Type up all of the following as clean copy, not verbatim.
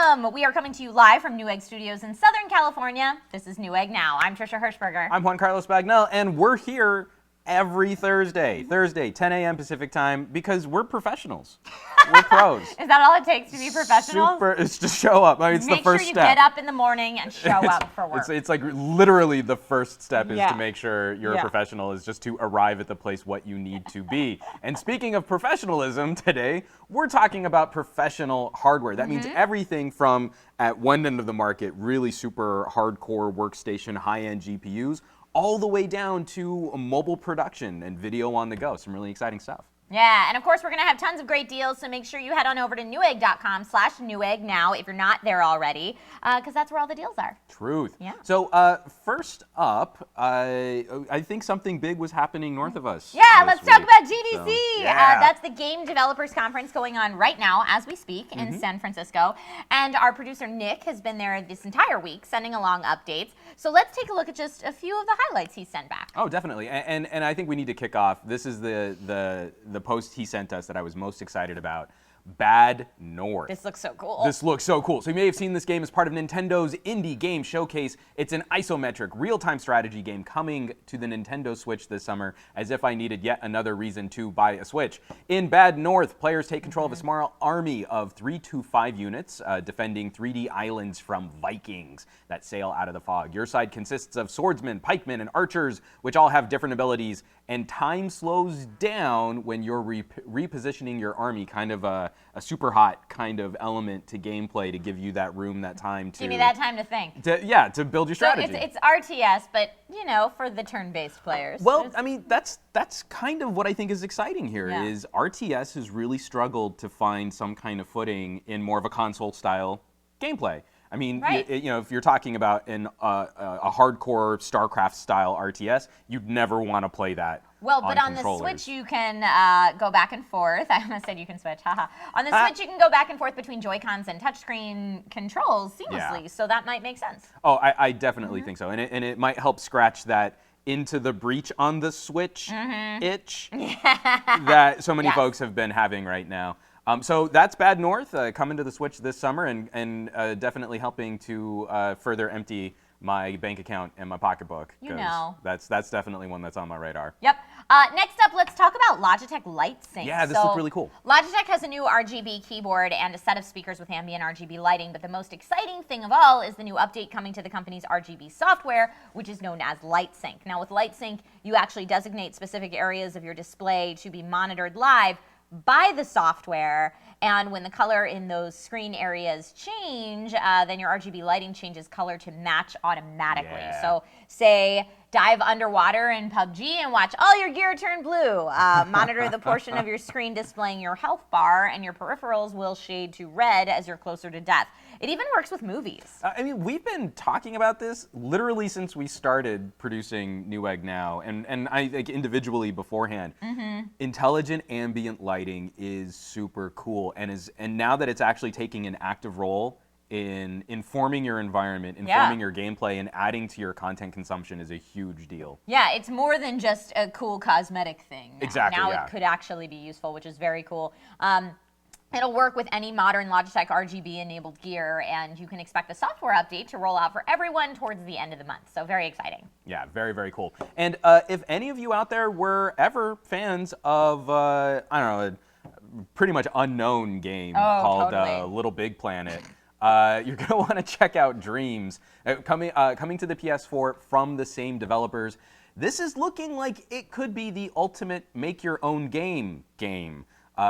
Welcome! We are coming to you live from Newegg Studios in Southern California. This is Newegg Now. I'm Trisha Hershberger. I'm Juan Carlos Bagnell, and we're here every Thursday, 10 a.m. Pacific time, because we're professionals. We're pros. Is that all it takes to be professional? It's just show up. I mean, it's the first step. Make sure you get up in the morning and show up for work. It's like literally the first step is to make sure you're a professional, is just to arrive at the place what you need to be. And speaking of professionalism today, we're talking about professional hardware. That means everything from, at one end of the market, really super hardcore workstation, high-end GPUs, all the way down to mobile production and video on the go. Some really exciting stuff. Yeah, and of course we're going to have tons of great deals, so make sure you head on over to Newegg.com/Newegg now if you're not there already, because that's where all the deals are. Truth. Yeah. So first up, I think something big was happening north of us. Yeah, let's talk about GDC. So, yeah. That's the Game Developers Conference going on right now as we speak in San Francisco. And our producer Nick has been there this entire week sending along updates. So let's take a look at just a few of the highlights he sent back. Oh, definitely. And I think we need to kick off. This is the post he sent us that I was most excited about. Bad North. This looks so cool. This looks so cool. So you may have seen this game as part of Nintendo's Indie Game Showcase. It's an isometric, real-time strategy game coming to the Nintendo Switch this summer, as if I needed yet another reason to buy a Switch. In Bad North, players take control of a small army of 3 to 5 units, defending 3D islands from Vikings that sail out of the fog. Your side consists of swordsmen, pikemen, and archers, which all have different abilities, and time slows down when you're repositioning your army, kind of a super hot kind of element to gameplay to give you that room, that time to... Give me that time to think. To build your strategy. So it's RTS, but, you know, for the turn-based players. Well, I mean, that's kind of what I think is exciting here, is RTS has really struggled to find some kind of footing in more of a console-style gameplay. I mean, you know, if you're talking about a hardcore StarCraft-style RTS, you'd never want to play that. Well, but on the Switch, you can go back and forth. I almost said you can switch. Haha. On the Switch, you can go back and forth between Joy-Cons and touchscreen controls seamlessly. So that might make sense. Oh, I definitely think so, and it might help scratch that into the breach on the Switch itch that so many folks have been having right now. So that's Bad North coming to the Switch this summer, and definitely helping to further empty my bank account and my pocketbook. You know. That's definitely one that's on my radar. Yep. Next up, let's talk about Logitech LightSync. Yeah, this looks really cool. Logitech has a new RGB keyboard and a set of speakers with ambient RGB lighting, but the most exciting thing of all is the new update coming to the company's RGB software, which is known as LightSync. Now, with LightSync, you actually designate specific areas of your display to be monitored live by the software, and when the color in those screen areas change, then your RGB lighting changes color to match automatically. Yeah. So say dive underwater in PUBG and watch all your gear turn blue. Monitor the portion of your screen displaying your health bar, and your peripherals will shade to red as you're closer to death. It even works with movies. I mean, we've been talking about this literally since we started producing Newegg Now, and I think individually beforehand. Intelligent ambient lighting is super cool, and now that it's actually taking an active role in informing your environment, informing your gameplay, and adding to your content consumption is a huge deal. Yeah, it's more than just a cool cosmetic thing. Exactly, Now it could actually be useful, which is very cool. It'll work with any modern Logitech RGB-enabled gear, and you can expect a software update to roll out for everyone towards the end of the month. So very exciting. Yeah, very, very cool. And if any of you out there were ever fans of, I don't know, a pretty much unknown game called Little Big Planet, you're going to want to check out Dreams, coming to the PS4 from the same developers. This is looking like it could be the ultimate make-your-own game.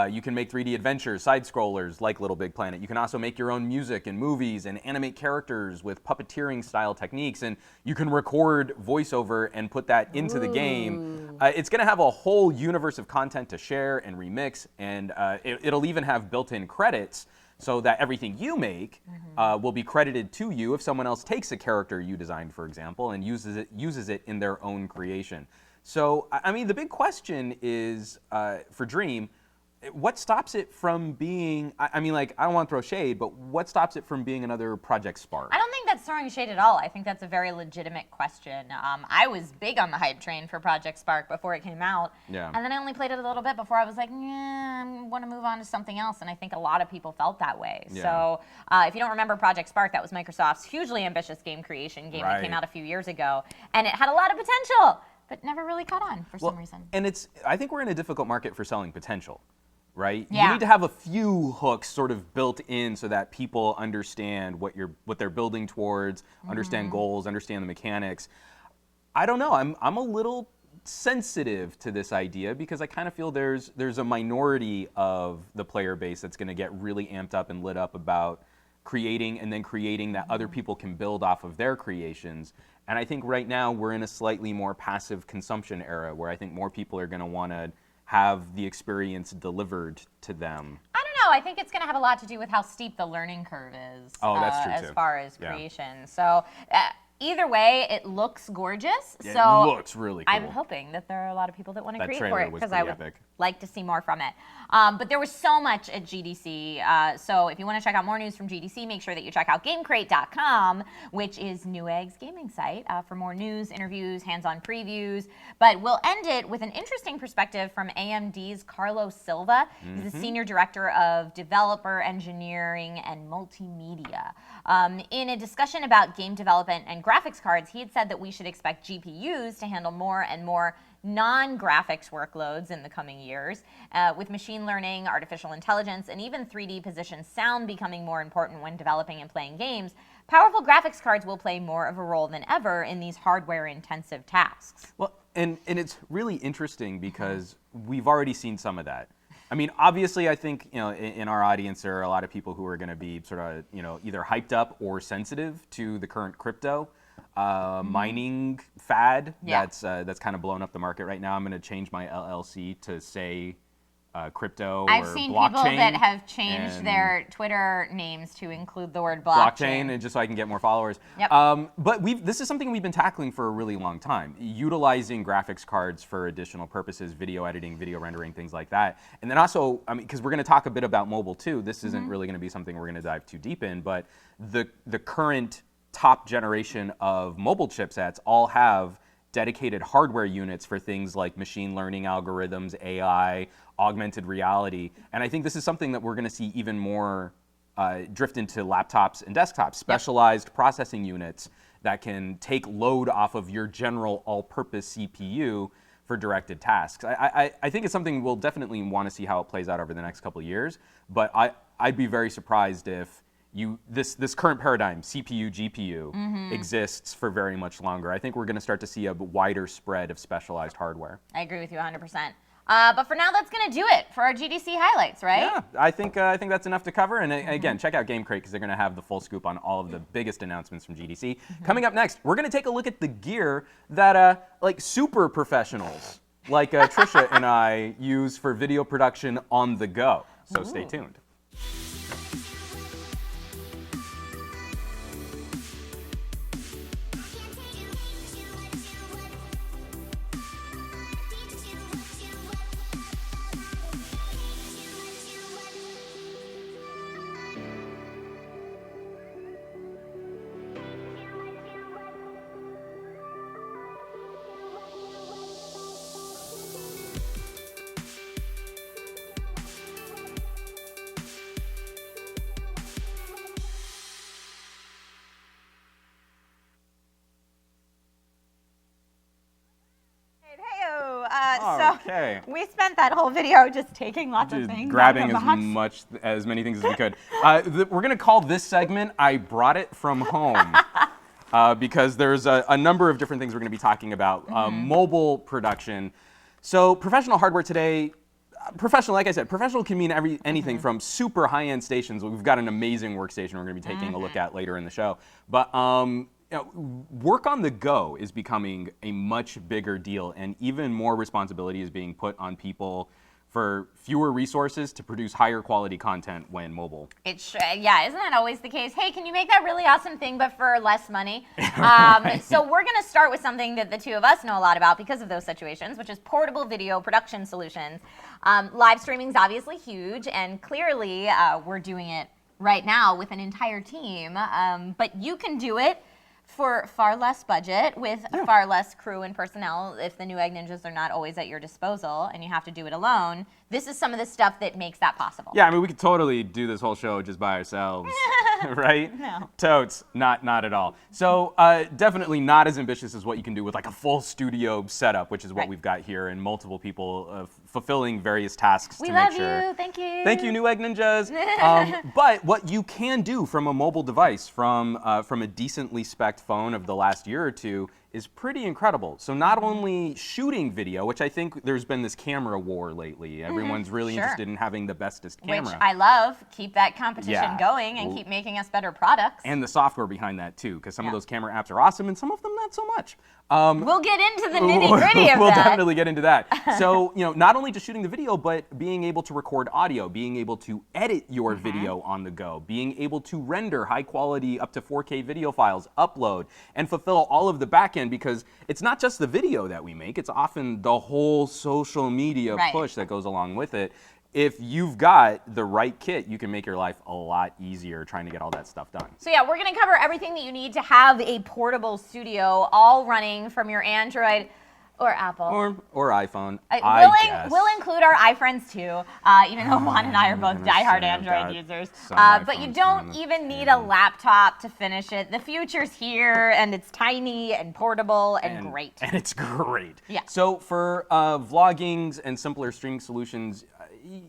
You can make 3D adventures, side-scrollers like Little Big Planet. You can also make your own music and movies and animate characters with puppeteering-style techniques, and you can record voiceover and put that into the game. It's going to have a whole universe of content to share and remix, and it'll even have built-in credits so that everything you make will be credited to you if someone else takes a character you designed, for example, and uses it in their own creation. So, I mean, the big question is, for Dream, what stops it from being, I mean, like, I don't want to throw shade, but what stops it from being another Project Spark? I don't think that's throwing shade at all. I think that's a very legitimate question. I was big on the hype train for Project Spark before it came out. Yeah. And then I only played it a little bit before I was like, I want to move on to something else. And I think a lot of people felt that way. Yeah. So if you don't remember Project Spark, that was Microsoft's hugely ambitious game creation game that came out a few years ago. And it had a lot of potential, but never really caught on for some reason. And I think we're in a difficult market for selling potential, right? Yeah. You need to have a few hooks sort of built in so that people understand what they're building towards, understand goals, understand the mechanics. I don't know. I'm a little sensitive to this idea because I kind of feel there's a minority of the player base that's going to get really amped up and lit up about creating that other people can build off of their creations. And I think right now we're in a slightly more passive consumption era where I think more people are going to want to have the experience delivered to them. I don't know. I think it's going to have a lot to do with how steep the learning curve is. Oh, that's true as too. far as creation. So either way, it looks gorgeous. It so looks really cool. I'm hoping that there are a lot of people that want to That create trailer for it was because I pretty would epic. like to see more from it. But there was so much at GDC. So if you want to check out more news from GDC, make sure that you check out GameCrate.com, which is Newegg's gaming site, for more news, interviews, hands-on previews. But we'll end it with an interesting perspective from AMD's Carlos Silva. He's the Senior Director of Developer Engineering and Multimedia. In a discussion about game development and graphics cards, he had said that we should expect GPUs to handle more and more non-graphics workloads in the coming years, with machine learning, artificial intelligence, and even 3D position sound becoming more important when developing and playing games. Powerful graphics cards will play more of a role than ever in these hardware-intensive tasks. Well, and it's really interesting because we've already seen some of that. I mean, obviously, I think, in our audience, there are a lot of people who are going to be sort of, either hyped up or sensitive to the current crypto mining fad that's kind of blown up the market right now. I'm going to change my LLC to say crypto I've or seen blockchain. people that have changed their Twitter names to include the word blockchain. And just so I can get more followers. Yep. But this is something we've been tackling for a really long time, utilizing graphics cards for additional purposes, video editing, video rendering, things like that. And then also, I mean, because we're going to talk a bit about mobile too. This isn't really going to be something we're going to dive too deep in, but the current top generation of mobile chipsets all have dedicated hardware units for things like machine learning algorithms, AI, augmented reality. And I think this is something that we're going to see even more drift into laptops and desktops, specialized processing units that can take load off of your general all-purpose CPU for directed tasks. I think it's something we'll definitely want to see how it plays out over the next couple of years, but I'd be very surprised if this current paradigm, CPU, GPU, exists for very much longer. I think we're going to start to see a wider spread of specialized hardware. I agree with you 100%. But for now, that's going to do it for our GDC highlights, right? Yeah, I think that's enough to cover. And again, check out GameCrate because they're going to have the full scoop on all of the biggest announcements from GDC. Coming up next, we're going to take a look at the gear that like super professionals like Trisha and I use for video production on the go. So stay tuned. Okay. So we spent that whole video just taking lots of things, grabbing as many things as we could. We're going to call this segment "I Brought It From Home" because there's a number of different things we're going to be talking about. Mobile production. So professional hardware today. Professional, like I said, professional can mean anything from super high-end stations. We've got an amazing workstation we're going to be taking a look at later in the show. But work on the go is becoming a much bigger deal, and even more responsibility is being put on people for fewer resources to produce higher quality content when mobile. Yeah, isn't that always the case? Hey, can you make that really awesome thing but for less money? Right. So we're going to start with something that the two of us know a lot about because of those situations, which is portable video production solutions. Live streaming is obviously huge, and clearly we're doing it right now with an entire team, but you can do it for far less budget with far less crew and personnel if the Newegg Ninjas are not always at your disposal and you have to do it alone. This is some of the stuff that makes that possible. Yeah, I mean, we could totally do this whole show just by ourselves, right? No. Totes, not at all. So definitely not as ambitious as what you can do with like a full studio setup, which is what we've got here, and multiple people fulfilling various tasks We to love make sure. you. Thank you. Thank you, Newegg Ninjas. But what you can do from a mobile device, from a decently spec'd phone of the last year or two, is pretty incredible. So not only shooting video, which I think there's been this camera war lately. Everyone's really interested in having the bestest camera. Which I love. Keep that competition going and keep making us better products. And the software behind that too, because some of those camera apps are awesome and some of them not so much. We'll get into the nitty-gritty of We'll that. definitely get into that. So, not only just shooting the video, but being able to record audio, being able to edit your video on the go, being able to render high quality up to 4K video files, upload, and fulfill all of the back end, because it's not just the video that we make, it's often the whole social media push that goes along with it. If you've got the right kit, you can make your life a lot easier trying to get all that stuff done. So yeah, we're going to cover everything that you need to have a portable studio, all running from your Android or Apple. Or iPhone, We'll include our iPhones too, even though Juan and I are both diehard Android users. But you don't even need a laptop to finish it. The future's here, and it's tiny and portable and great. And it's great. Yeah. So for vloggings and simpler streaming solutions,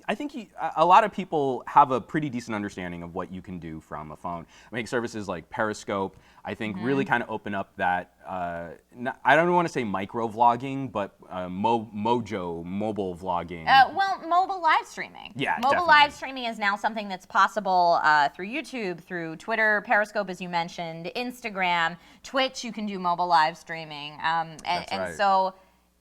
I think a lot of people have a pretty decent understanding of what you can do from a phone. Make services like Periscope, I think, really kind of open up that, I don't want to say micro vlogging, but mobile vlogging. Well, mobile live streaming. Yeah, mobile definitely. live streaming is now something that's possible through YouTube, through Twitter, Periscope, as you mentioned, Instagram, Twitch. You can do mobile live streaming, and so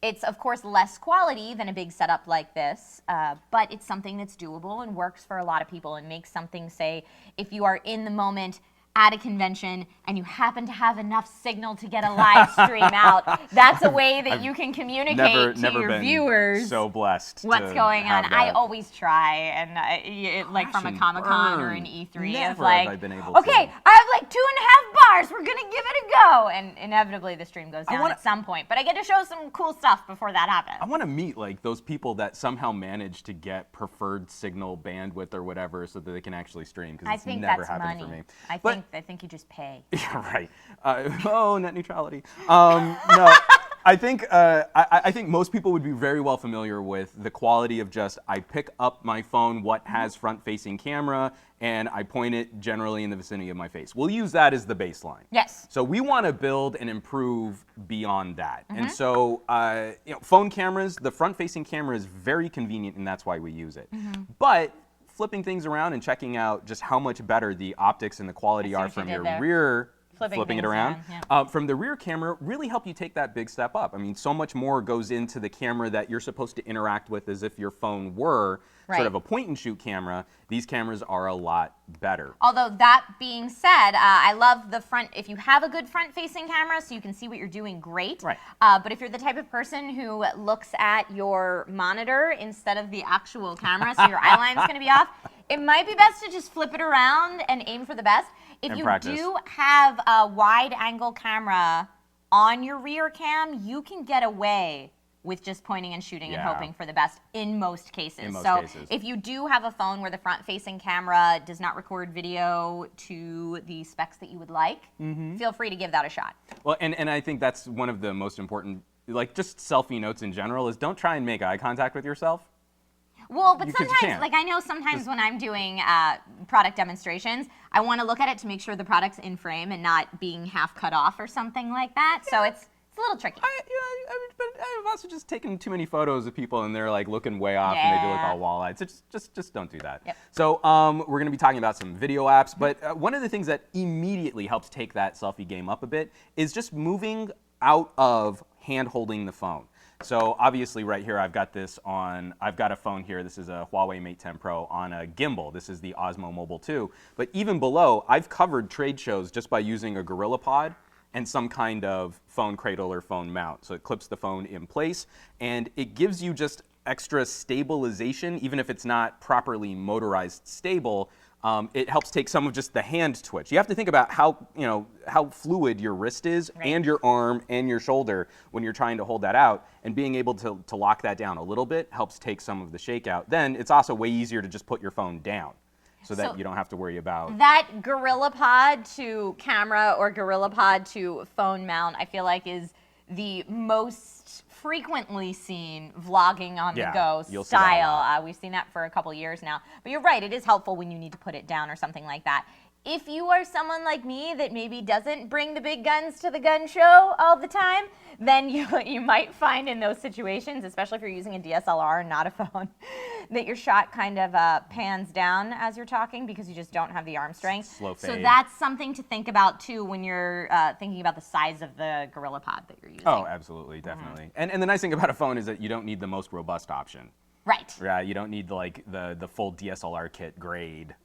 it's of course less quality than a big setup like this, but it's something that's doable and works for a lot of people and makes something, say, if you are in the moment at a convention and you happen to have enough signal to get a live stream out, that's a way that you can communicate to your viewers. So blessed. What's going on? I always try, and like from a Comic-Con or an E3, Never it's like, have I been able to. okay, I have like 2.5 bars. We're gonna give it a go, and inevitably the stream goes down at some point. But I get to show some cool stuff before that happens. I want to meet like those people that somehow manage to get preferred signal bandwidth or whatever, so that they can actually stream. Because it's never happened for me. I think you just pay. Yeah, right. Net neutrality. No, I think most people would be very well familiar with the quality of just, I pick up my phone, what has front-facing camera, and I point it generally in the vicinity of my face. We'll use that as the baseline. Yes. So we want to build and improve beyond that. And so, phone cameras, the front-facing camera is very convenient, and that's why we use it. But flipping things around and checking out just how much better the optics and the quality are from your rear, flipping it around, from the rear camera, really help you take that big step up. I mean, so much more goes into the camera that you're supposed to interact with as if your phone were sort of a point-and-shoot camera. These cameras are a lot better. Although that being said, I love the front. If you have a good front-facing camera, so you can see what you're doing, great. Right. But if you're the type of person who looks at your monitor instead of the actual camera, so your eye line's going to be off, it might be best to just flip it around and aim for the best. If you do have a wide-angle camera on your rear cam, you can get away with just pointing and shooting and hoping for the best in most cases. If you do have a phone where the front-facing camera does not record video to the specs that you would like, feel free to give that a shot. Well, and I think that's one of the most important, like just selfie notes in general, is don't try and make eye contact with yourself. Well, but sometimes, like I know sometimes when I'm doing product demonstrations, I want to look at it to make sure the product's in frame and not being half cut off or something like that. So it's a little tricky. But I've also just taken too many photos of people and they're like looking way off and they do look all wall-eyed. So just don't do that. Yep. So we're going to be talking about some video apps, but one of the things that immediately helps take that selfie game up a bit is just moving out of hand holding the phone. So obviously right here I've got a phone here. This is a Huawei Mate 10 Pro on a gimbal. This is the Osmo Mobile 2. But even below, I've covered trade shows just by using a GorillaPod and some kind of phone cradle or phone mount. So it clips the phone in place, and it gives you just extra stabilization, even if it's not properly motorized stable. It helps take some of just the hand twitch. You have to think about how fluid your wrist is, right, and your arm and your shoulder when you're trying to hold that out, and being able to lock that down a little bit helps take some of the shake out. Then it's also way easier to just put your phone down so that you don't have to worry about that GorillaPod to camera or GorillaPod to phone mount. I feel like is the most frequently seen vlogging on the go style. We've seen that for a couple years now. But you're right, it is helpful when you need to put it down or something like that. If you are someone like me that maybe doesn't bring the big guns to the gun show all the time, then you might find in those situations, especially if you're using a DSLR and not a phone, that your shot kind of pans down as you're talking because you just don't have the arm strength. Slow fade. So that's something to think about too when you're thinking about the size of the GorillaPod that you're using. Oh, absolutely, definitely. Mm-hmm. And the nice thing about a phone is that you don't need the most robust option. Right. Yeah, you don't need the full DSLR kit grade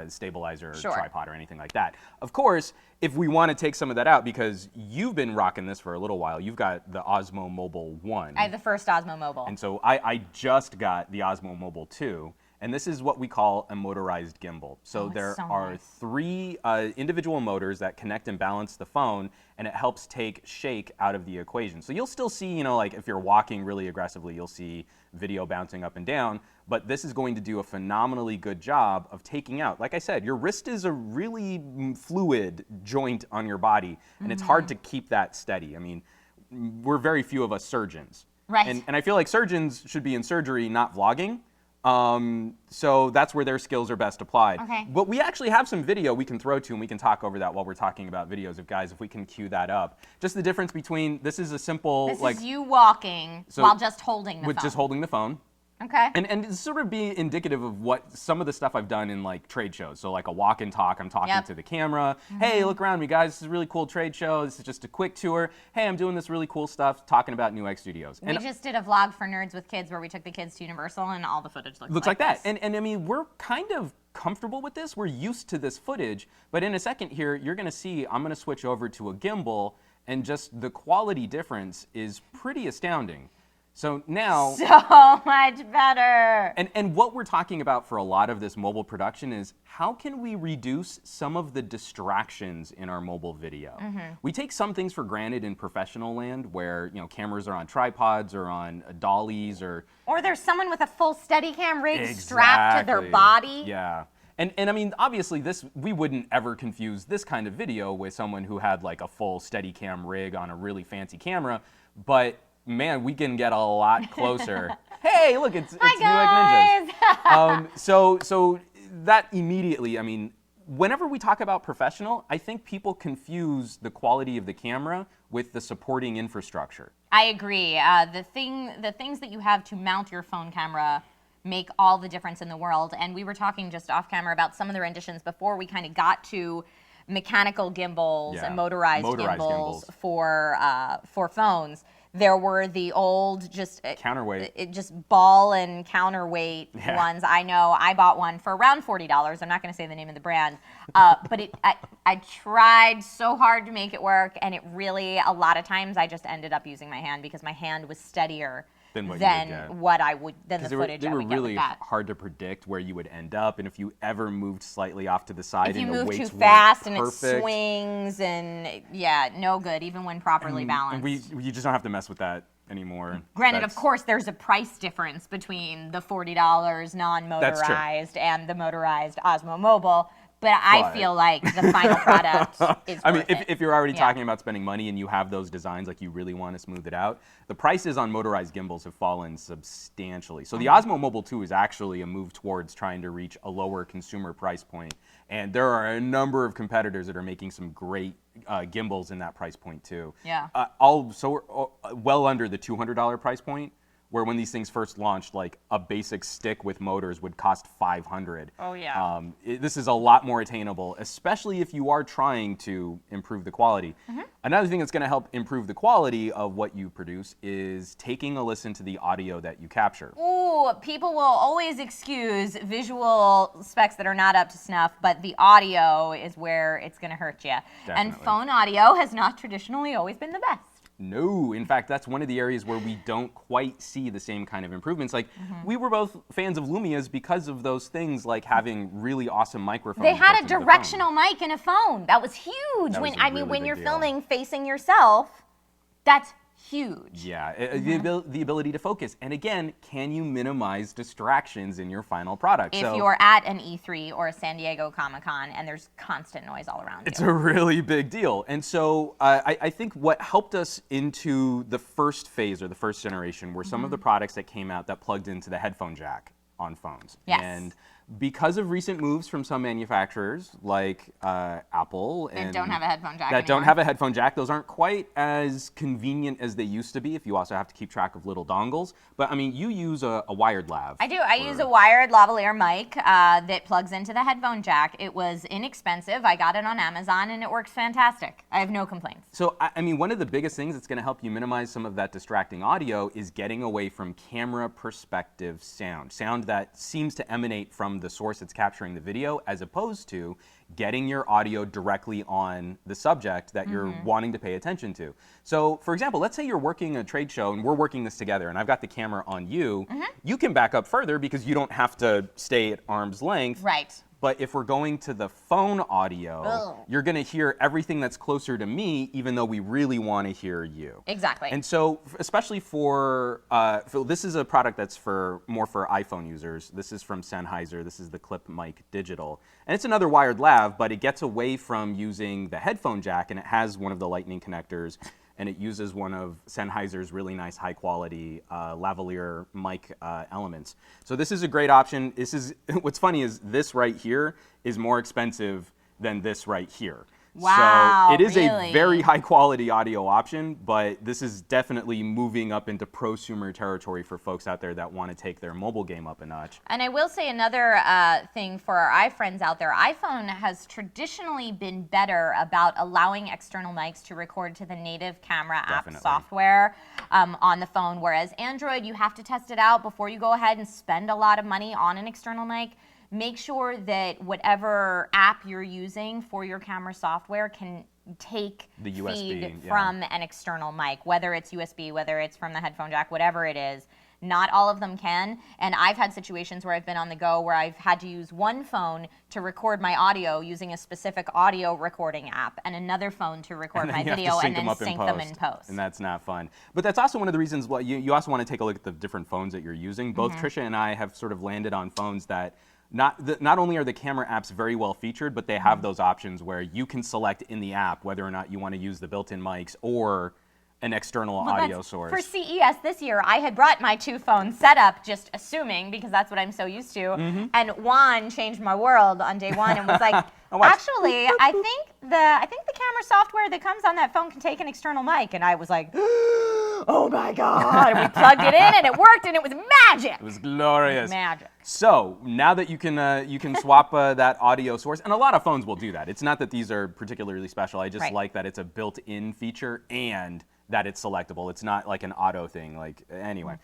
stabilizer or tripod or anything like that. Of course, if we want to take some of that out, because you've been rocking this for a little while, you've got the Osmo Mobile 1. I have the first Osmo Mobile. And so I just got the Osmo Mobile 2. And this is what we call a motorized gimbal. So there are nice. 3 individual motors that connect and balance the phone, and it helps take shake out of the equation. So you'll still see, like if you're walking really aggressively, you'll see video bouncing up and down, but this is going to do a phenomenally good job of taking out. Like I said, your wrist is a really fluid joint on your body, and it's hard to keep that steady. I mean, we're very few of us surgeons. Right. And I feel like surgeons should be in surgery, not vlogging. So that's where their skills are best applied. Okay. But we actually have some video we can throw to, and we can talk over that while we're talking about videos. If we can cue that up. Just the difference between, this is a simple, This is you walking while just holding the phone. With just holding the phone. Okay. And it's sort of be indicative of what some of the stuff I've done in like trade shows. So like a walk and talk, I'm talking to the camera. Hey, look around me, guys. This is a really cool trade show. This is just a quick tour. Hey, I'm doing this really cool stuff, talking about Newegg Studios. We just did a vlog for Nerds with Kids where we took the kids to Universal, and all the footage looks like that. this. And I mean, we're kind of comfortable with this. We're used to this footage. But in a second here, you're going to see, I'm going to switch over to a gimbal, and just the quality difference is pretty astounding. So now, so much better. And what we're talking about for a lot of this mobile production is how can we reduce some of the distractions in our mobile video? We take some things for granted in professional land where cameras are on tripods or on dollies or there's someone with a full Steadicam rig strapped to their body. Yeah. And I mean, obviously we wouldn't ever confuse this kind of video with someone who had like a full Steadicam rig on a really fancy camera, but man, we can get a lot closer. Hey, look, it's Newegg Ninjas. So that immediately, I mean, whenever we talk about professional, I think people confuse the quality of the camera with the supporting infrastructure. I agree. The things that you have to mount your phone camera make all the difference in the world. And we were talking just off camera about some of the renditions before we kind of got to mechanical gimbals and motorized gimbals for phones. There were the old counterweight, just ball and counterweight ones. I know I bought one for around $40. I'm not going to say the name of the brand, but I tried so hard to make it work, and it really, a lot of times I just ended up using my hand because my hand was steadier than the footage I would get with that. They were really hard to predict where you would end up, and if you ever moved slightly off to the side, if you and the move weights too fast and it swings, and no good, even when properly balanced. And you just don't have to mess with that anymore. Granted, of course, there's a price difference between the $40 non-motorized and the motorized Osmo Mobile. But I feel like the final product is worth it. If you're already talking about spending money and you have those designs, like you really want to smooth it out, the prices on motorized gimbals have fallen substantially. So the Osmo Mobile 2 is actually a move towards trying to reach a lower consumer price point. And there are a number of competitors that are making some great gimbals in that price point too. Yeah. Well under the $200 price point. where when these things first launched, like a basic stick with motors would cost $500. Oh yeah. This is a lot more attainable, especially if you are trying to improve the quality. Another thing that's going to help improve the quality of what you produce is taking a listen to the audio that you capture. Ooh, people will always excuse visual specs that are not up to snuff, but the audio is where it's going to hurt you. And phone audio has not traditionally always been the best. No, in fact, that's one of the areas where we don't quite see the same kind of improvements. Like, we were both fans of Lumia's because of those things, like having really awesome microphones. They had a directional mic in a phone. That was huge. That was when you're filming facing yourself, that's huge. Yeah, the ability to focus. And again, can you minimize distractions in your final product? If you're at an E3 or a San Diego Comic-Con and there's constant noise all around you. It's a really big deal. And so I think what helped us into the first phase or the first generation were some of the products that came out that plugged into the headphone jack on phones. Yes. And because of recent moves from some manufacturers like Apple and don't have a headphone jack that don't have a headphone jack, those aren't quite as convenient as they used to be if you also have to keep track of little dongles. But I mean, you use a wired lav. I do. I use a wired lavalier mic that plugs into the headphone jack. It was inexpensive. I got it on Amazon and it works fantastic. I have no complaints. So I mean, one of the biggest things that's going to help you minimize some of that distracting audio is getting away from camera perspective sound that seems to emanate from the source that's capturing the video, as opposed to getting your audio directly on the subject that you're wanting to pay attention to. So, for example, let's say you're working a trade show and we're working this together and I've got the camera on you. You can back up further because you don't have to stay at arm's length. Right. But if we're going to the phone audio, you're going to hear everything that's closer to me, even though we really want to hear you. Exactly. And so, especially for this is a product that's more for iPhone users. This is from Sennheiser. This is the Clip Mic Digital. And it's another wired lav, but it gets away from using the headphone jack, and it has one of the lightning connectors, and it uses one of Sennheiser's really nice high-quality lavalier mic elements. So this is a great option. This is what's funny is this right here is more expensive than this right here. Wow, so it is really? a very high-quality audio option, but this is definitely moving up into prosumer territory for folks out there that want to take their mobile game up a notch. And I will say another thing for our iFriends out there, iPhone has traditionally been better about allowing external mics to record to the native camera app software on the phone, whereas Android, you have to test it out before you go ahead and spend a lot of money on an external mic. Make sure that whatever app you're using for your camera software can take the USB feed from an external mic, whether it's USB, whether it's from the headphone jack, whatever it is. Not all of them can, and I've had situations where I've been on the go where I've had to use one phone to record my audio using a specific audio recording app and another phone to record my video and then sync them in post. And that's not fun. But that's also one of the reasons why you also want to take a look at the different phones that you're using. Both Trisha and I have sort of landed on phones that not only are the camera apps very well featured, but they have those options where you can select in the app whether or not you want to use the built-in mics or an external audio source. For CES this year, I had brought my two phone setup, just assuming, because that's what I'm so used to, and Juan changed my world on day one and was like, actually, I think the camera software that comes on that phone can take an external mic, and I was like, oh my God, and we plugged it in and it worked and it was magic. It was glorious. It was magic. So now that you can swap that audio source, and a lot of phones will do that. It's not that these are particularly special. I just like that it's a built-in feature and that it's selectable. It's not like an auto thing. Like anyway,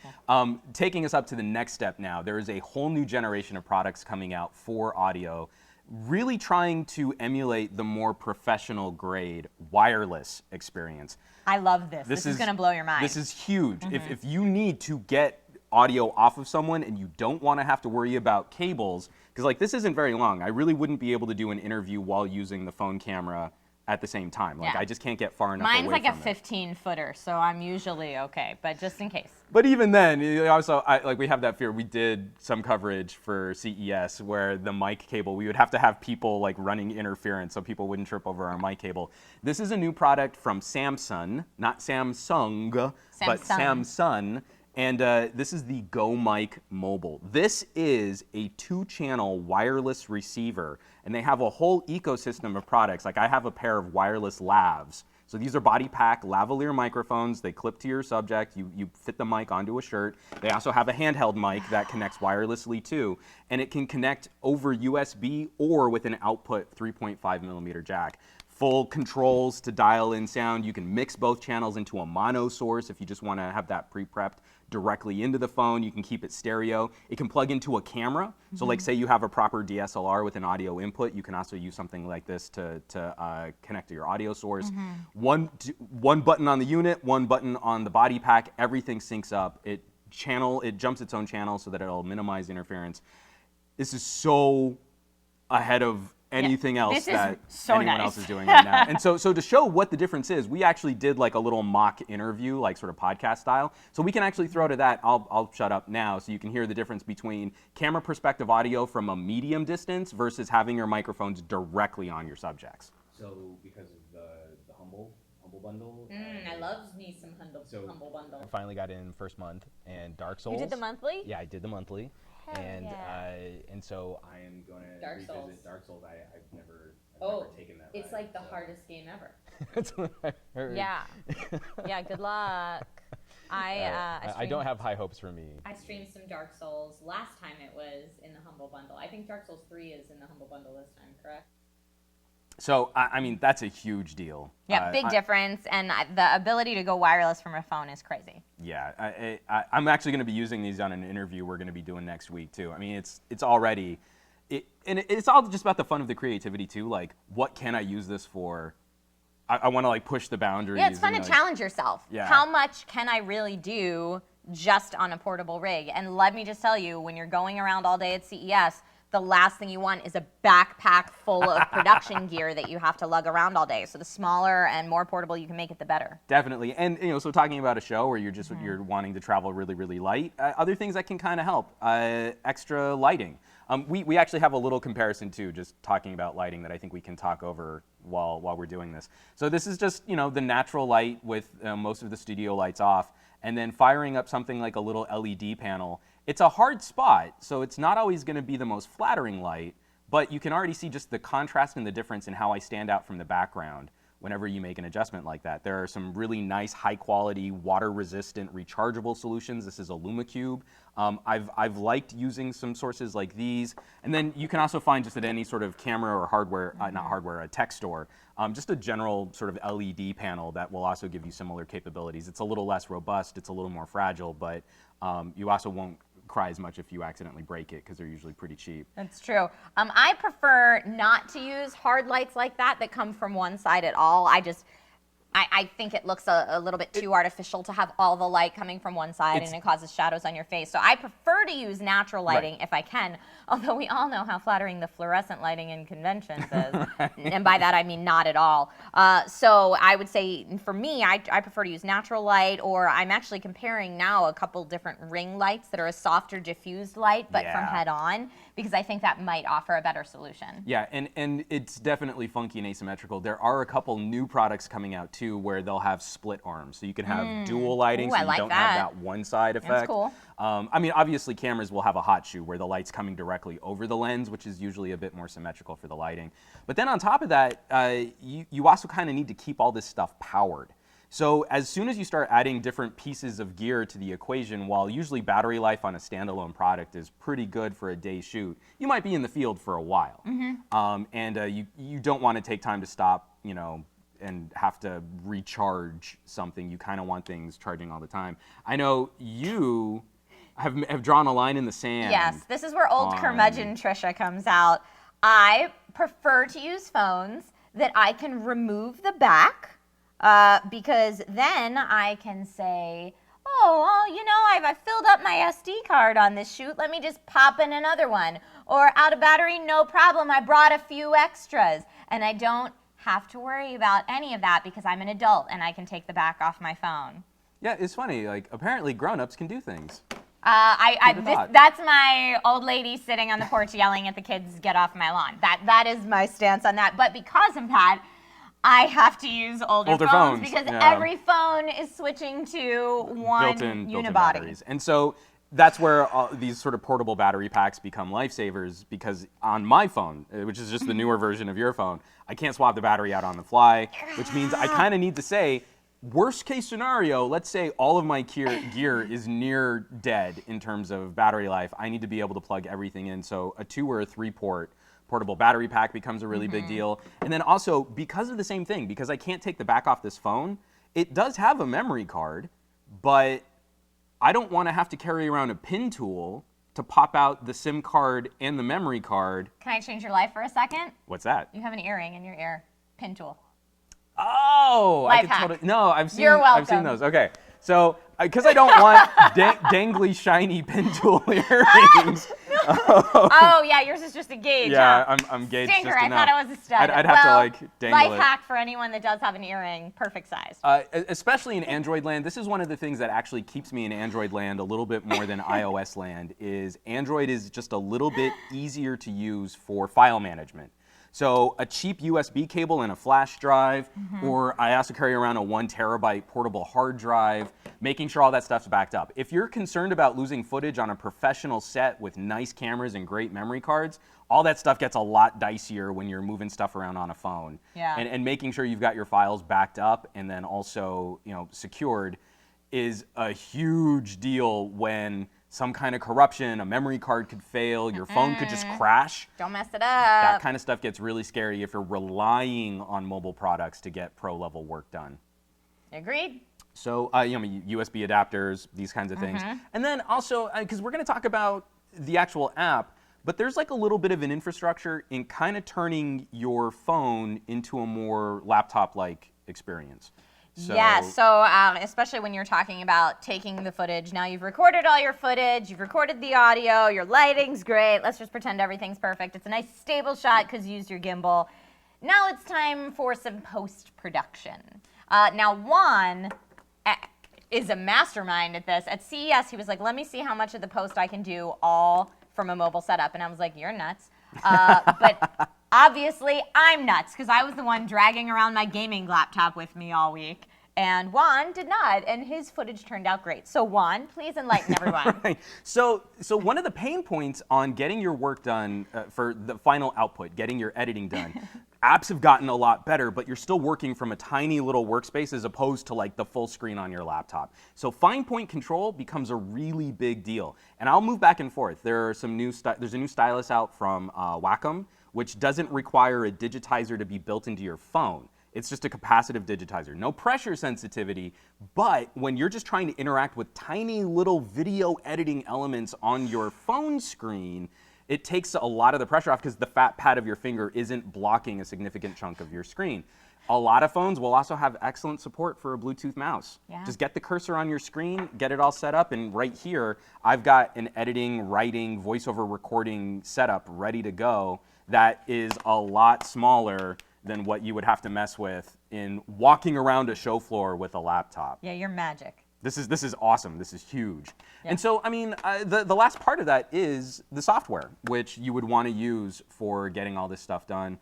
taking us up to the next step now, there is a whole new generation of products coming out for audio, really trying to emulate the more professional grade wireless experience. I love this. This is going to blow your mind. This is huge. If you need to get audio off of someone and you don't want to have to worry about cables, because like this isn't very long. I really wouldn't be able to do an interview while using the phone camera at the same time. Like I just can't get far enough away from it. Mine's like a 15-footer, so I'm usually okay, but just in case. But even then, also, like we have that fear. We did some coverage for CES where the mic cable, we would have to have people like running interference so people wouldn't trip over our mic cable. This is a new product from Samsung, not Samsung, but Samsung. And this is the Go Mic Mobile. This is a 2-channel wireless receiver, and they have a whole ecosystem of products. Like I have a pair of wireless lavs, So these are body pack lavalier microphones. They clip to your subject. You fit the mic onto a shirt. They also have a handheld mic that connects wirelessly too, and it can connect over USB or with an output 3.5 millimeter jack. Full controls to dial in sound. You can mix both channels into a mono source if you just want to have that pre-prepped directly into the phone. You can keep it stereo. It can plug into a camera. So like say you have a proper DSLR with an audio input, you can also use something like this to connect to your audio source. One button on the unit, one button on the body pack, everything syncs up. It jumps its own channel so that it'll minimize interference. This is so ahead of anything else that anyone else is doing right now. And so to show what the difference is, we actually did like a little mock interview, like sort of podcast style. So we can actually throw to that. I'll shut up now so you can hear the difference between camera perspective audio from a medium distance versus having your microphones directly on your subjects. So because of the Humble bundle. I love me some Humble bundle. I finally got in first month, and Dark Souls. You did the monthly? Yeah, I did the monthly. And so I am going to Dark revisit Souls. Dark Souls. I've never taken that. It's like the hardest game ever. That's what I heard. Yeah. Yeah, good luck. I don't have high hopes for me. I streamed some Dark Souls. Last time it was in the Humble Bundle. I think Dark Souls 3 is in the Humble Bundle this time, correct? So, I mean, that's a huge deal. Yeah, big difference, and the ability to go wireless from a phone is crazy. Yeah, I'm actually going to be using these on an interview we're going to be doing next week, too. I mean, it's already, and it's all just about the fun of the creativity, too. Like, what can I use this for? I want to, like, push the boundaries. Yeah, it's fun to challenge yourself. Yeah. How much can I really do just on a portable rig? And let me just tell you, when you're going around all day at CES, the last thing you want is a backpack full of production gear that you have to lug around all day. So the smaller and more portable you can make it, the better. Definitely. And, so talking about a show where you're wanting to travel really, really light, other things that can kind of help, extra lighting. We actually have a little comparison, too, just talking about lighting that I think we can talk over while we're doing this. So this is just, the natural light with most of the studio lights off, and then firing up something like a little LED panel. It's a hard spot, so it's not always going to be the most flattering light, but you can already see just the contrast and the difference in how I stand out from the background whenever you make an adjustment like that. There are some really nice, high-quality, water-resistant, rechargeable solutions. This is a LumaCube. I've liked using some sources like these. And then you can also find just at any sort of camera or hardware, not hardware, a tech store, just a general sort of LED panel that will also give you similar capabilities. It's a little less robust, it's a little more fragile, but you also won't cry as much if you accidentally break it because they're usually pretty cheap. That's true. I prefer not to use hard lights like that come from one side at all. I think it looks a little bit too artificial to have all the light coming from one side and it causes shadows on your face. So I prefer to use natural lighting if I can, although we all know how flattering the fluorescent lighting in conventions is. And by that I mean not at all. So I would say for me, I prefer to use natural light, or I'm actually comparing now a couple different ring lights that are a softer diffused light but from head on, because I think that might offer a better solution. Yeah, and it's definitely funky and asymmetrical. There are a couple new products coming out too where they'll have split arms. So you can have dual lighting, so you don't have that one side effect. That's cool. I mean, obviously cameras will have a hot shoe where the light's coming directly over the lens, which is usually a bit more symmetrical for the lighting. But then on top of that, you also kind of need to keep all this stuff powered. So as soon as you start adding different pieces of gear to the equation, while usually battery life on a standalone product is pretty good for a day shoot, you might be in the field for a while. And you don't want to take time to stop, and have to recharge something. You kind of want things charging all the time. I know you have drawn a line in the sand. Yes, this is where old curmudgeon Trisha comes out. I prefer to use phones that I can remove the back, because then I can say, I've filled up my SD card on this shoot. Let me just pop in another one. Or out of battery, no problem. I brought a few extras. And I don't have to worry about any of that because I'm an adult and I can take the back off my phone. Yeah, it's funny. Like, apparently grown-ups can do things. That's my old lady sitting on the porch yelling at the kids, get off my lawn. That is my stance on that. But because of that, I have to use older phones because every phone is switching to one built-in unibody. batteries. And so that's where these sort of portable battery packs become lifesavers, because on my phone, which is just the newer version of your phone, I can't swap the battery out on the fly, which means I kind of need to say, worst case scenario, let's say all of my gear is near dead in terms of battery life. I need to be able to plug everything in. So a 2 or a 3 port portable battery pack becomes a really big deal. And then also, because of the same thing, because I can't take the back off this phone, it does have a memory card, but I don't want to have to carry around a pin tool to pop out the SIM card and the memory card. Can I change your life for a second? What's that? You have an earring in your ear. Pin tool. Oh, Life I could hack. totally. No, I've seen. You're welcome. I've seen those. Okay, so because I don't want dangly shiny pin tool earrings. Oh yeah, yours is just a gauge. Yeah, huh? I'm gauged Stinker, just I enough. thought it was a stud. I'd have to like dangle life it. hack for anyone that does have an earring, perfect size. Especially in Android land, this is one of the things that actually keeps me in Android land a little bit more than iOS land. Is Android is just a little bit easier to use for file management. So a cheap USB cable and a flash drive, or I also carry around a 1 terabyte portable hard drive, making sure all that stuff's backed up. If you're concerned about losing footage on a professional set with nice cameras and great memory cards, all that stuff gets a lot dicier when you're moving stuff around on a phone. Yeah. And making sure you've got your files backed up and then also, secured is a huge deal when some kind of corruption, a memory card could fail, your phone could just crash. Don't mess it up. That kind of stuff gets really scary if you're relying on mobile products to get pro-level work done. Agreed. So, USB adapters, these kinds of things. And then also, because we're going to talk about the actual app, but there's like a little bit of an infrastructure in kind of turning your phone into a more laptop-like experience. Yeah, so especially when you're talking about taking the footage. Now you've recorded all your footage, you've recorded the audio, your lighting's great. Let's just pretend everything's perfect. It's a nice stable shot because you used your gimbal. Now it's time for some post-production. Now Juan is a mastermind at this. At CES, he was like, let me see how much of the post I can do all from a mobile setup. And I was like, you're nuts. But obviously, I'm nuts because I was the one dragging around my gaming laptop with me all week. And Juan did not, and his footage turned out great. So Juan, please enlighten everyone. Right. So one of the pain points on getting your work done for the final output, getting your editing done, apps have gotten a lot better, but you're still working from a tiny little workspace as opposed to like the full screen on your laptop. So fine point control becomes a really big deal. And I'll move back and forth. There's a new stylus out from Wacom, which doesn't require a digitizer to be built into your phone. It's just a capacitive digitizer. No pressure sensitivity, but when you're just trying to interact with tiny little video editing elements on your phone screen, it takes a lot of the pressure off because the fat pad of your finger isn't blocking a significant chunk of your screen. A lot of phones will also have excellent support for a Bluetooth mouse. Yeah. Just get the cursor on your screen, get it all set up, and right here, I've got an editing, writing, voiceover recording setup ready to go that is a lot smaller than what you would have to mess with in walking around a show floor with a laptop. Yeah, you're magic. This is awesome. This is huge. Yeah. And so, I mean, the last part of that is the software, which you would want to use for getting all this stuff done.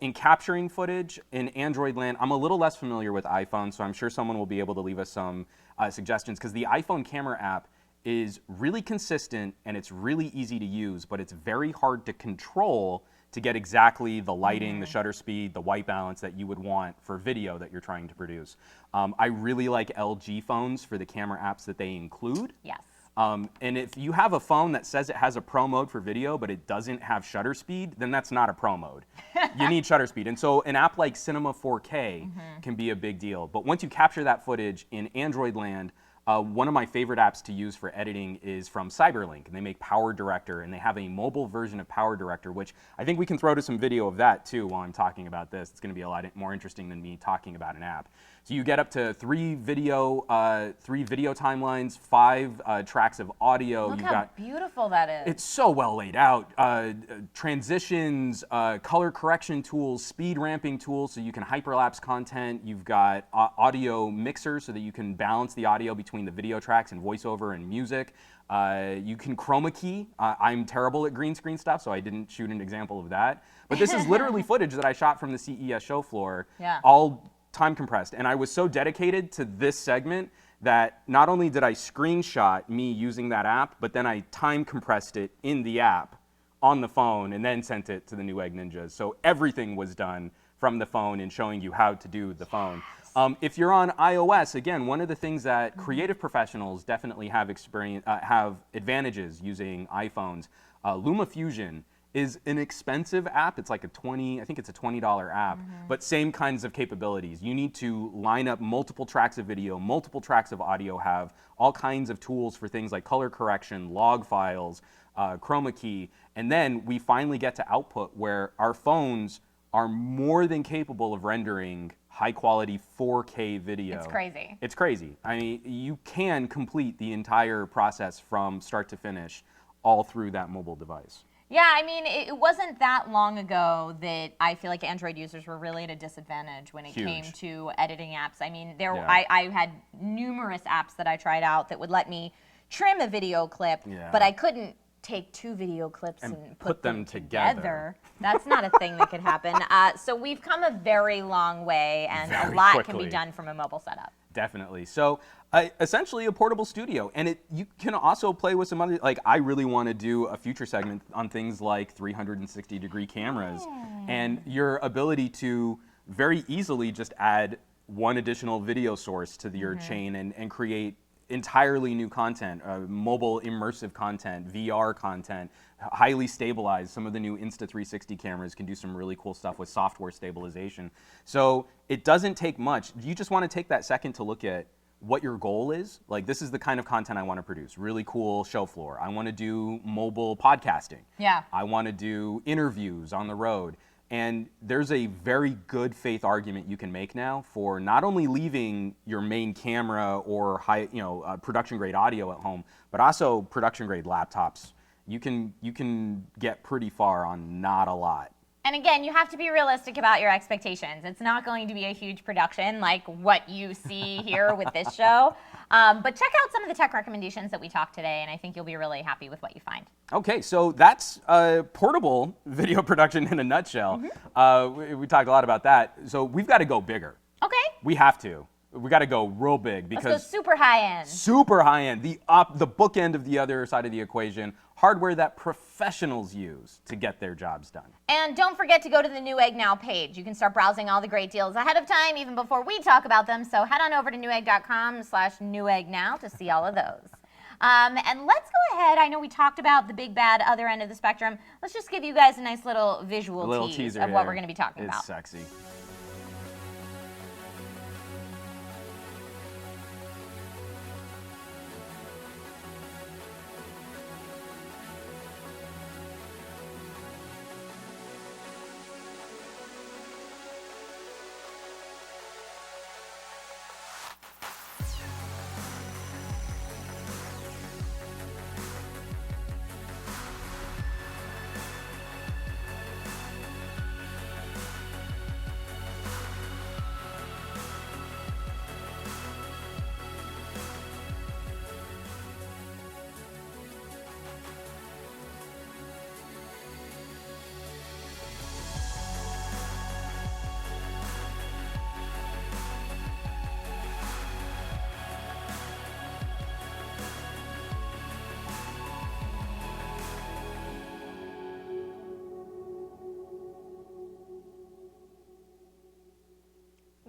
In capturing footage in Android land, I'm a little less familiar with iPhone, so I'm sure someone will be able to leave us some suggestions, because the iPhone camera app is really consistent and it's really easy to use, but it's very hard to control to get exactly the lighting, the shutter speed, the white balance that you would want for video that you're trying to produce. I really like LG phones for the camera apps that they include. Yes. And if you have a phone that says it has a pro mode for video, but it doesn't have shutter speed, then that's not a pro mode. You need shutter speed. And so an app like Cinema 4K can be a big deal. But once you capture that footage in Android land, one of my favorite apps to use for editing is from Cyberlink, and they make Power Director, and they have a mobile version of Power Director, which I think we can throw to some video of that too while I'm talking about this. It's going to be a lot more interesting than me talking about an app. So you get up to 3 video timelines, 5 tracks of audio. Look how beautiful that is. It's so well laid out. Transitions, color correction tools, speed ramping tools so you can hyperlapse content. You've got audio mixers so that you can balance the audio between the video tracks and voiceover and music. You can chroma key. I'm terrible at green screen stuff, so I didn't shoot an example of that. But this is literally footage that I shot from the CES show floor, Yeah. all time compressed. And I was so dedicated to this segment that not only did I screenshot me using that app, but then I time compressed it in the app on the phone and then sent it to the Newegg Ninjas. So everything was done from the phone and showing you how to do the phone. If you're on iOS, again, one of the things that creative professionals definitely have advantages using iPhones. LumaFusion is an expensive app. It's like I think it's a $20 app, but same kinds of capabilities. You need to line up multiple tracks of video, multiple tracks of audio, have all kinds of tools for things like color correction, log files, chroma key, and then we finally get to output where our phones are more than capable of rendering high quality 4K video. It's crazy. It's crazy. I mean, you can complete the entire process from start to finish all through that mobile device. Yeah, I mean, it wasn't that long ago that I feel like Android users were really at a disadvantage when it came to editing apps. I mean, I had numerous apps that I tried out that would let me trim a video clip, but I couldn't take two video clips and put them together. That's not a thing that could happen. So we've come a very long way, and a lot can be done from a mobile setup. Definitely. So essentially a portable studio, and you can also play with some other, like I really want to do a future segment on things like 360-degree cameras and your ability to very easily just add one additional video source to your chain and create entirely new content, mobile immersive content, VR content, highly stabilized. Some of the new Insta360 cameras can do some really cool stuff with software stabilization. So it doesn't take much. You just want to take that second to look at what your goal is. Like, this is the kind of content I want to produce. Really cool show floor. I want to do mobile podcasting. Yeah. I want to do interviews on the road. And there's a very good faith argument you can make now for not only leaving your main camera or production grade audio at home, but also production grade laptops. You can get pretty far on not a lot. And again, you have to be realistic about your expectations. It's not going to be a huge production like what you see here with this show. But check out some of the tech recommendations that we talked today, and I think you'll be really happy with what you find. Okay, so that's portable video production in a nutshell. We talked a lot about that. So we've got to go bigger. Okay. We have to. We got to go real big because let's go super high end. Super high end. The bookend of the other side of the equation. Hardware that professionals use to get their jobs done. And don't forget to go to the Newegg Now page. You can start browsing all the great deals ahead of time, even before we talk about them. So head on over to newegg.com/Newegg Now to see all of those. And let's go ahead. I know we talked about the big bad other end of the spectrum. Let's just give you guys a nice little visual teaser of what we're going to be talking about. It's sexy.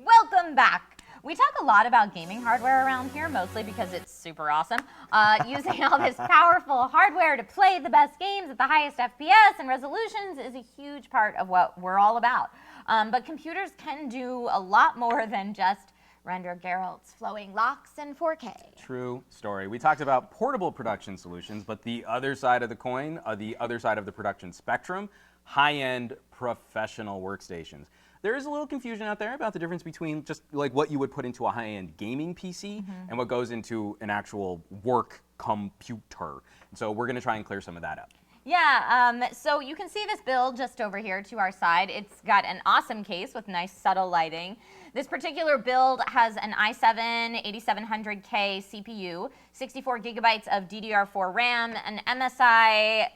Welcome back. We talk a lot about gaming hardware around here, mostly because it's super awesome. Using all this powerful hardware to play the best games at the highest FPS and resolutions is a huge part of what we're all about. But computers can do a lot more than just render Geralt's flowing locks in 4K. True story. We talked about portable production solutions, but the other side of the coin, the other side of the production spectrum, high-end professional workstations. There is a little confusion out there about the difference between just like what you would put into a high-end gaming PC and what goes into an actual work computer. And so we're going to try and clear some of that up. Yeah, so you can see this build just over here to our side. It's got an awesome case with nice subtle lighting. This particular build has an i7 8700K CPU, 64 gigabytes of DDR4 RAM, an MSI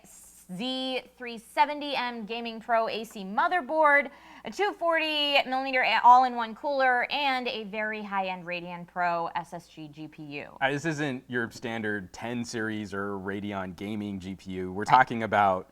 Z370M Gaming Pro AC motherboard, a 240mm all-in-one cooler, and a very high-end Radeon Pro SSG GPU. This isn't your standard 10 series or Radeon gaming GPU. We're talking about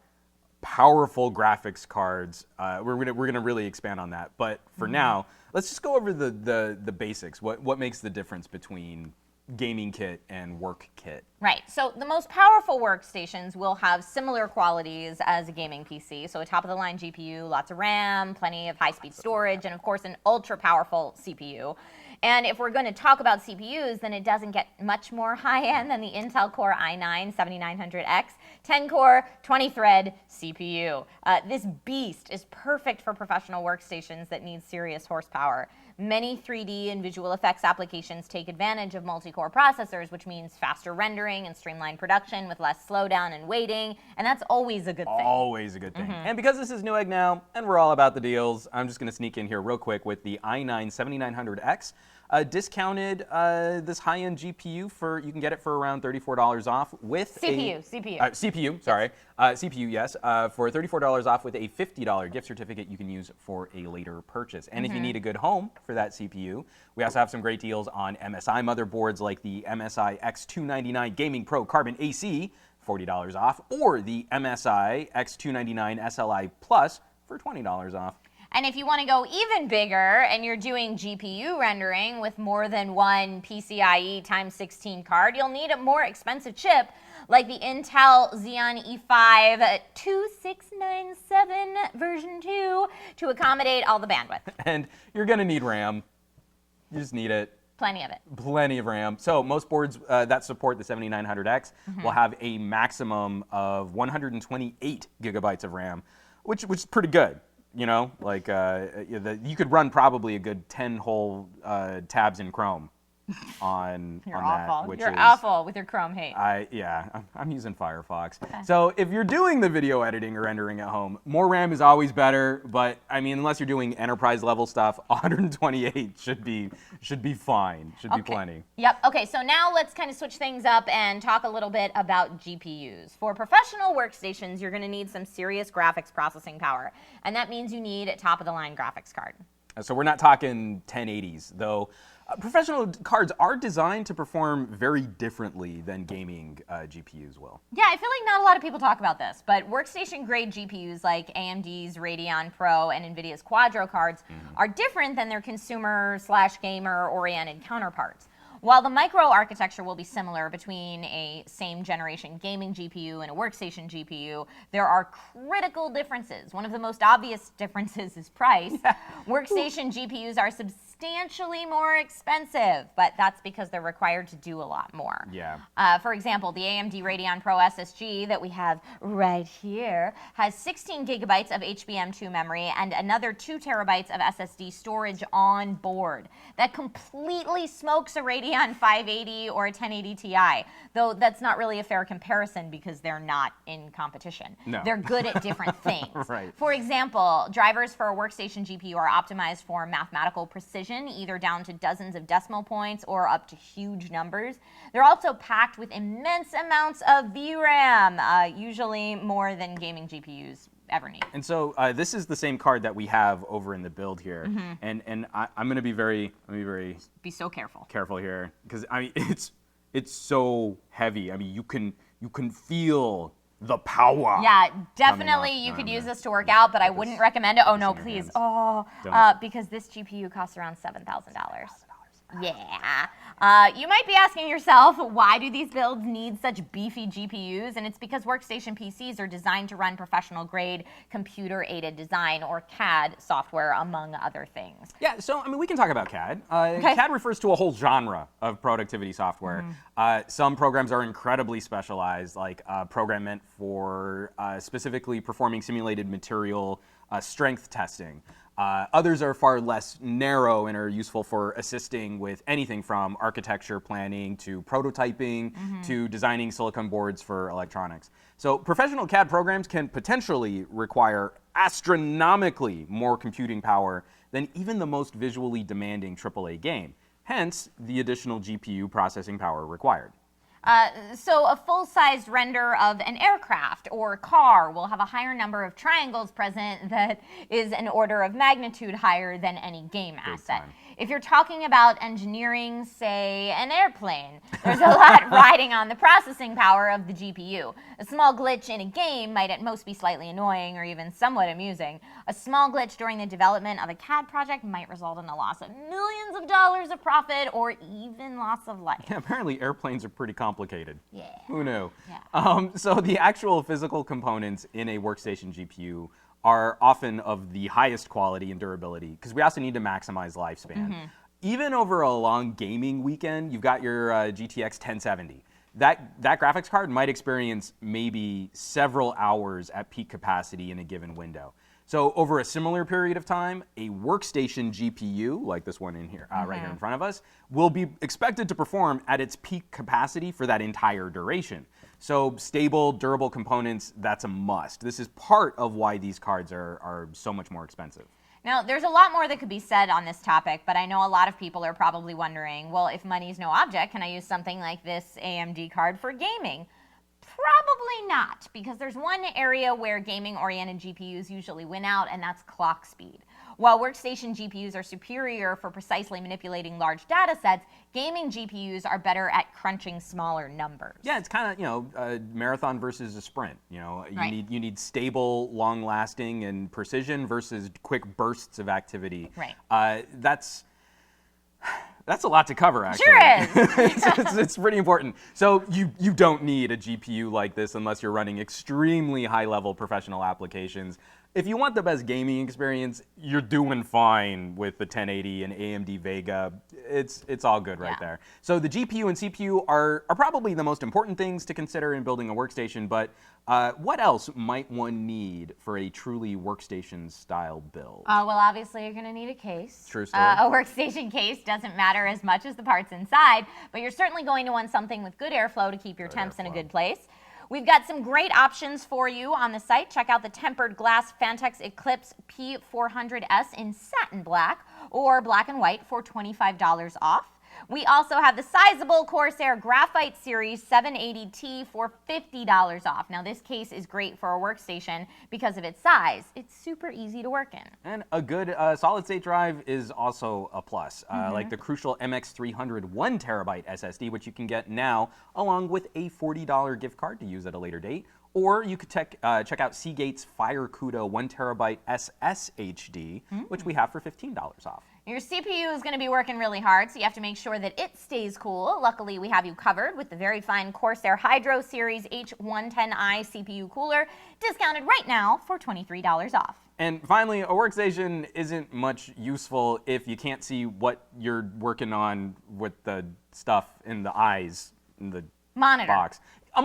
powerful graphics cards. We're gonna really expand on that. But for now, let's just go over the basics. What makes the difference between gaming kit and work kit? Right. So the most powerful workstations will have similar qualities as a gaming PC. So a top-of-the-line GPU, lots of RAM, plenty of high-speed storage, and of course an ultra-powerful CPU. And if we're going to talk about CPUs, then it doesn't get much more high-end than the Intel Core i9-7900X 10-core, 20-thread CPU. This beast is perfect for professional workstations that need serious horsepower. Many 3D and visual effects applications take advantage of multi-core processors, which means faster rendering and streamlined production with less slowdown and waiting, and that's always a good thing. Always a good thing. And because this is Newegg Now, and we're all about the deals, I'm just going to sneak in here real quick with the i9-7900X. Discounted this high-end GPU you can get it for around $34 off with CPU, yes, for $34 off with a $50 gift certificate you can use for a later purchase. And if you need a good home for that CPU, we also have some great deals on MSI motherboards like the MSI X299 Gaming Pro Carbon AC, $40 off, or the MSI X299 SLI Plus for $20 off. And if you want to go even bigger and you're doing GPU rendering with more than one PCIe x16 card, you'll need a more expensive chip like the Intel Xeon E5 2697 version 2 to accommodate all the bandwidth. And you're going to need RAM. You just need it. Plenty of it. Plenty of RAM. So most boards that support the 7900X will have a maximum of 128 gigabytes of RAM, which is pretty good. You know, like you could run probably a good 10 whole tabs in Chrome on that. You're awful with your Chrome hate. I'm using Firefox. Okay. So if you're doing the video editing or rendering at home, more RAM is always better. But I mean, unless you're doing enterprise level stuff, 128 should be fine. Should be plenty. Yep. Okay. So now let's kind of switch things up and talk a little bit about GPUs. For professional workstations, you're going to need some serious graphics processing power, and that means you need a top-of-the-line graphics card. So we're not talking 1080s, though. Professional cards are designed to perform very differently than gaming GPUs will. Yeah, I feel like not a lot of people talk about this, but workstation-grade GPUs like AMD's Radeon Pro and NVIDIA's Quadro cards are different than their consumer/gamer-oriented counterparts. While the microarchitecture will be similar between a same-generation gaming GPU and a workstation GPU, there are critical differences. One of the most obvious differences is price. Workstation GPUs are substantially more expensive, but that's because they're required to do a lot more. Yeah. For example, the AMD Radeon Pro SSG that we have right here has 16 gigabytes of HBM2 memory and another 2 terabytes of SSD storage on board. That completely smokes a Radeon 580 or a 1080 Ti, though that's not really a fair comparison because they're not in competition. No. They're good at different things. Right. For example, drivers for a workstation GPU are optimized for mathematical precision, either down to dozens of decimal points or up to huge numbers. They're also packed with immense amounts of VRAM, usually more than gaming GPUs ever need. And so this is the same card that we have over in the build here, and I'm going to be very so careful here because I mean it's so heavy. I mean you can feel the power. Yeah, definitely you could use this to work out, but I wouldn't recommend it. Oh no, please. Because this GPU costs around $7,000. Yeah. You might be asking yourself, why do these builds need such beefy GPUs? And it's because workstation PCs are designed to run professional-grade computer-aided design, or CAD software, among other things. Yeah, so I mean, we can talk about CAD. CAD refers to a whole genre of productivity software. Some programs are incredibly specialized, like a program meant for specifically performing simulated material strength testing. Others are far less narrow and are useful for assisting with anything from architecture planning to prototyping to designing silicon boards for electronics. So professional CAD programs can potentially require astronomically more computing power than even the most visually demanding AAA game, hence the additional GPU processing power required. So a full-sized render of an aircraft or car will have a higher number of triangles present that is an order of magnitude higher than any game asset. time. If you're talking about engineering, say, an airplane, there's a lot riding on the processing power of the GPU. A small glitch in a game might at most be slightly annoying or even somewhat amusing. A small glitch during the development of a CAD project might result in the loss of millions of dollars of profit or even loss of life. Yeah, apparently airplanes are pretty complicated. Yeah. Who knew? Yeah. So the actual physical components in a workstation GPU are often of the highest quality and durability because we also need to maximize lifespan. Even over a long gaming weekend, you've got your GTX 1070. That graphics card might experience maybe several hours at peak capacity in a given window. So over a similar period of time, a workstation GPU, like this one in here, right here in front of us, will be expected to perform at its peak capacity for that entire duration. So stable, durable components, that's a must. This is part of why these cards are so much more expensive. Now, there's a lot more that could be said on this topic, but I know a lot of people are probably wondering, well, if money's no object, can I use something like this AMD card for gaming? Probably not, because there's one area where gaming-oriented GPUs usually win out, and that's clock speed. While workstation GPUs are superior for precisely manipulating large data sets, gaming GPUs are better at crunching smaller numbers. Yeah, it's kind of, a marathon versus a sprint. You Right. need stable, long-lasting, and precision versus quick bursts of activity. Right. That's a lot to cover, actually. Sure is. it's pretty important. So you don't need a GPU like this unless you're running extremely high-level professional applications. If you want the best gaming experience, you're doing fine with the 1080 and AMD Vega. It's all good right there. So the GPU and CPU are probably the most important things to consider in building a workstation, but what else might one need for a truly workstation-style build? Well, obviously you're going to need a case. True story. A workstation case doesn't matter as much as the parts inside, but you're certainly going to want something with good airflow to keep your temps in a good place. We've got some great options for you on the site. Check out the tempered glass Fantex Eclipse P400S in satin black or black and white for $25 off. We also have the sizable Corsair Graphite Series 780T for $50 off. Now, this case is great for a workstation because of its size. It's super easy to work in. And a good solid-state drive is also a plus, like the crucial MX300 1 terabyte SSD, which you can get now along with a $40 gift card to use at a later date. Or you could check out Seagate's FireCuda 1 terabyte SSHD, which we have for $15 off. Your CPU is going to be working really hard, so you have to make sure that it stays cool. Luckily, we have you covered with the very fine Corsair Hydro Series H110i CPU cooler, discounted right now for $23 off. And finally, a workstation isn't much useful if you can't see what you're working on with the stuff in the eyes in the box. A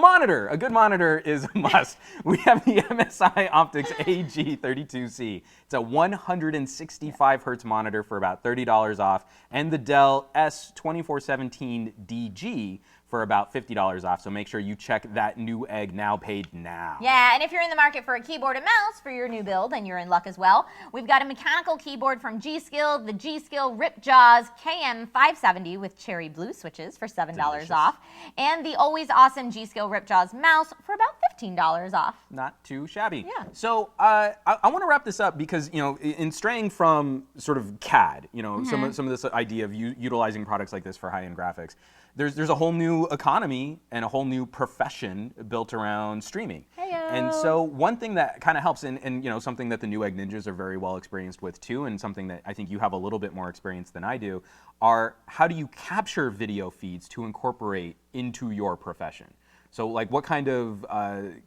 good monitor is a must. We have the MSI Optics AG32C. It's a 165 hertz monitor for about $30 off, and the Dell S2417DG for about $50 off. So make sure you check that Newegg Now page now. Yeah, and if you're in the market for a keyboard and mouse for your new build, then you're in luck as well. We've got a mechanical keyboard from G-Skill, the G-Skill Ripjaws KM570 with cherry blue switches for $7 Delicious. off, and the always awesome G-Skill Ripjaws mouse for about $15 off. Not too shabby. Yeah. So I want to wrap this up because, in straying from sort of CAD, some of this idea of utilizing products like this for high-end graphics, there's a whole new economy and a whole new profession built around streaming. Heyo. And so one thing that kind of helps, and something that the Newegg Ninjas are very well experienced with too, and something that I think you have a little bit more experience than I do, are how do you capture video feeds to incorporate into your profession? So like what kind of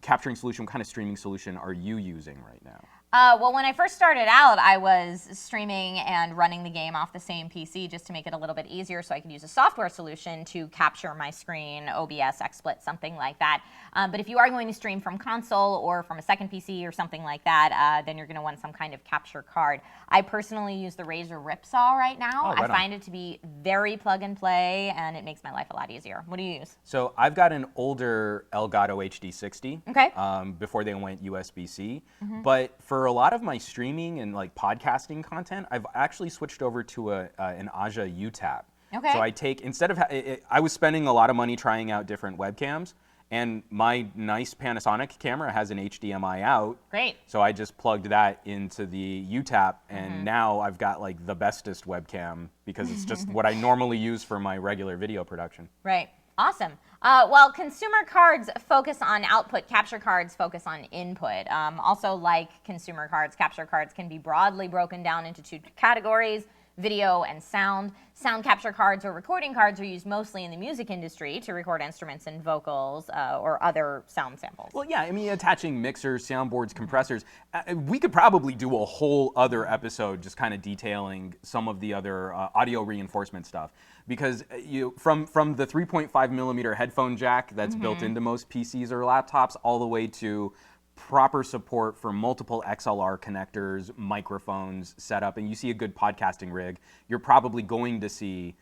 capturing solution, what kind of streaming solution are you using right now? Well, when I first started out, I was streaming and running the game off the same PC just to make it a little bit easier so I could use a software solution to capture my screen, OBS, XSplit, something like that. But if you are going to stream from console or from a second PC or something like that, then you're going to want some kind of capture card. I personally use the Razer Ripsaw right now. Oh, right I on. find it to be very plug and play, and it makes my life a lot easier. What do you use? So I've got an older Elgato HD60 Okay. Before they went USB-C. But for a lot of my streaming and like podcasting content, I've actually switched over to an Aja UTAP. Okay. So I take, instead of, I was spending a lot of money trying out different webcams, and my nice Panasonic camera has an HDMI out. Great. So I just plugged that into the UTAP, and now I've got like the bestest webcam because it's just what I normally use for my regular video production. Right. Awesome. Well, consumer cards focus on output. Capture cards focus on input. Also, like consumer cards, capture cards can be broadly broken down into two categories: video and sound. Sound capture cards or recording cards are used mostly in the music industry to record instruments and vocals or other sound samples. Well, yeah, I mean, attaching mixers, soundboards, compressors. We could probably do a whole other episode just kind of detailing some of the other audio reinforcement stuff. Because from the 3.5 millimeter headphone jack that's built into most PCs or laptops all the way to proper support for multiple XLR connectors, microphones set up, and you see a good podcasting rig, you're probably going to see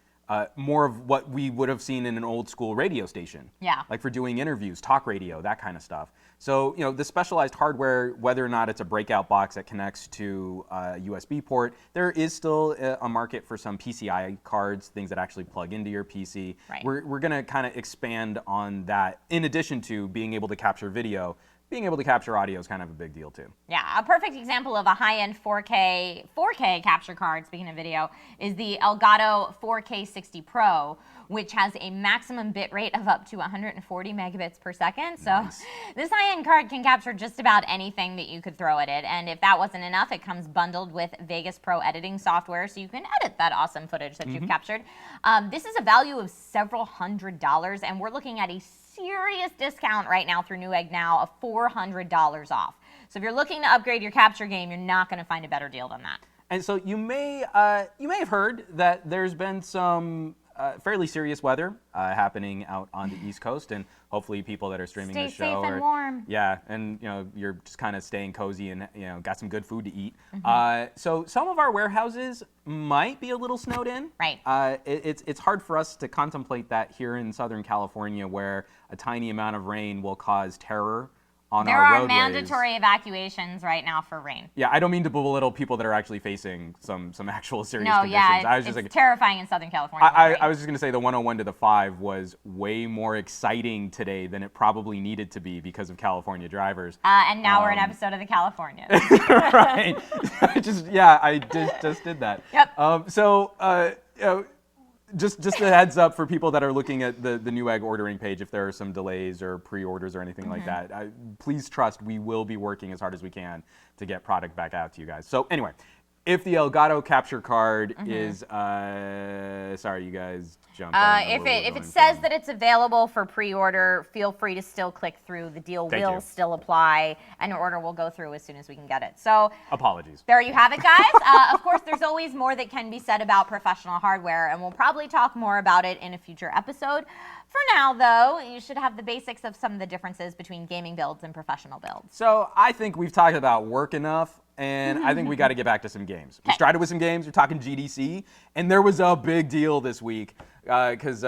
more of what we would have seen in an old school radio station. Yeah. Like for doing interviews, talk radio, that kind of stuff. So, the specialized hardware, whether or not it's a breakout box that connects to a USB port, there is still a market for some PCI cards, things that actually plug into your PC. Right. We're going to kind of expand on that in addition to being able to capture video. Being able to capture audio is kind of a big deal too. Yeah, a perfect example of a high-end 4K capture card, speaking of video, is the Elgato 4K 60 Pro, which has a maximum bit rate of up to 140 megabits per second. So this high-end card can capture just about anything that you could throw at it. And if that wasn't enough, it comes bundled with Vegas Pro editing software, so you can edit that awesome footage that you've captured. This is a value of several $100s, and we're looking at a serious discount right now through Newegg Now of $400 off. So if you're looking to upgrade your capture game, you're not going to find a better deal than that. And so you may have heard that there's been some fairly serious weather happening out on the East Coast, and hopefully people that are streaming this show Stay safe and warm. Yeah, and you're just kind of staying cozy and got some good food to eat. So some of our warehouses might be a little snowed in. Right. It's hard for us to contemplate that here in Southern California, where a tiny amount of rain will cause terror on There our are roadways. mandatory evacuations right now for rain. Yeah, I don't mean to belittle people that are actually facing some actual serious No, conditions. yeah, it's terrifying in Southern California. I was just going to say the 101 to the 5 was way more exciting today than it probably needed to be because of California drivers. And now we're an episode of the Californians. Right. I just did that. Yep. Just a heads up for people that are looking at the Newegg ordering page, if there are some delays or pre-orders or anything like that, please trust we will be working as hard as we can to get product back out to you guys. So anyway, if the Elgato capture card is, sorry, you guys jumped. If it says that it's available for pre-order, feel free to still click through. The deal will still apply, and your order will go through as soon as we can get it. So apologies. There you have it, guys. Of course, there's always more that can be said about professional hardware, and we'll probably talk more about it in a future episode. For now, though, you should have the basics of some of the differences between gaming builds and professional builds. So I think we've talked about work enough, and I think we got to get back to some games. We started with some games. We're talking GDC, and there was a big deal this week because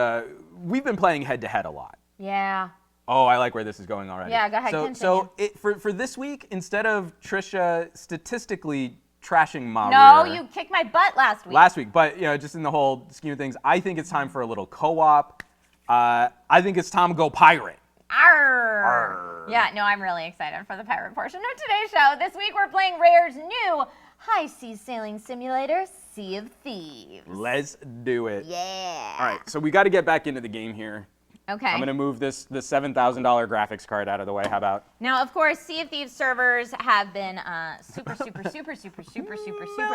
we've been playing head-to-head a lot. Yeah. Oh, I like where this is going already. Yeah, go ahead, continue. So for this week, instead of Trisha statistically trashing my No, rear, you kicked my butt last week. Last week, but just in the whole scheme of things, I think it's time for a little co-op. I think it's time to go pirate. Arr. Arr. Yeah, no, I'm really excited for the pirate portion of today's show. This week we're playing Rare's new high-sea sailing simulator, Sea of Thieves. Let's do it. Yeah. All right, so we got to get back into the game here. Okay. I'm going to move the $7,000 graphics card out of the way. How about? Now, of course, Sea of Thieves servers have been super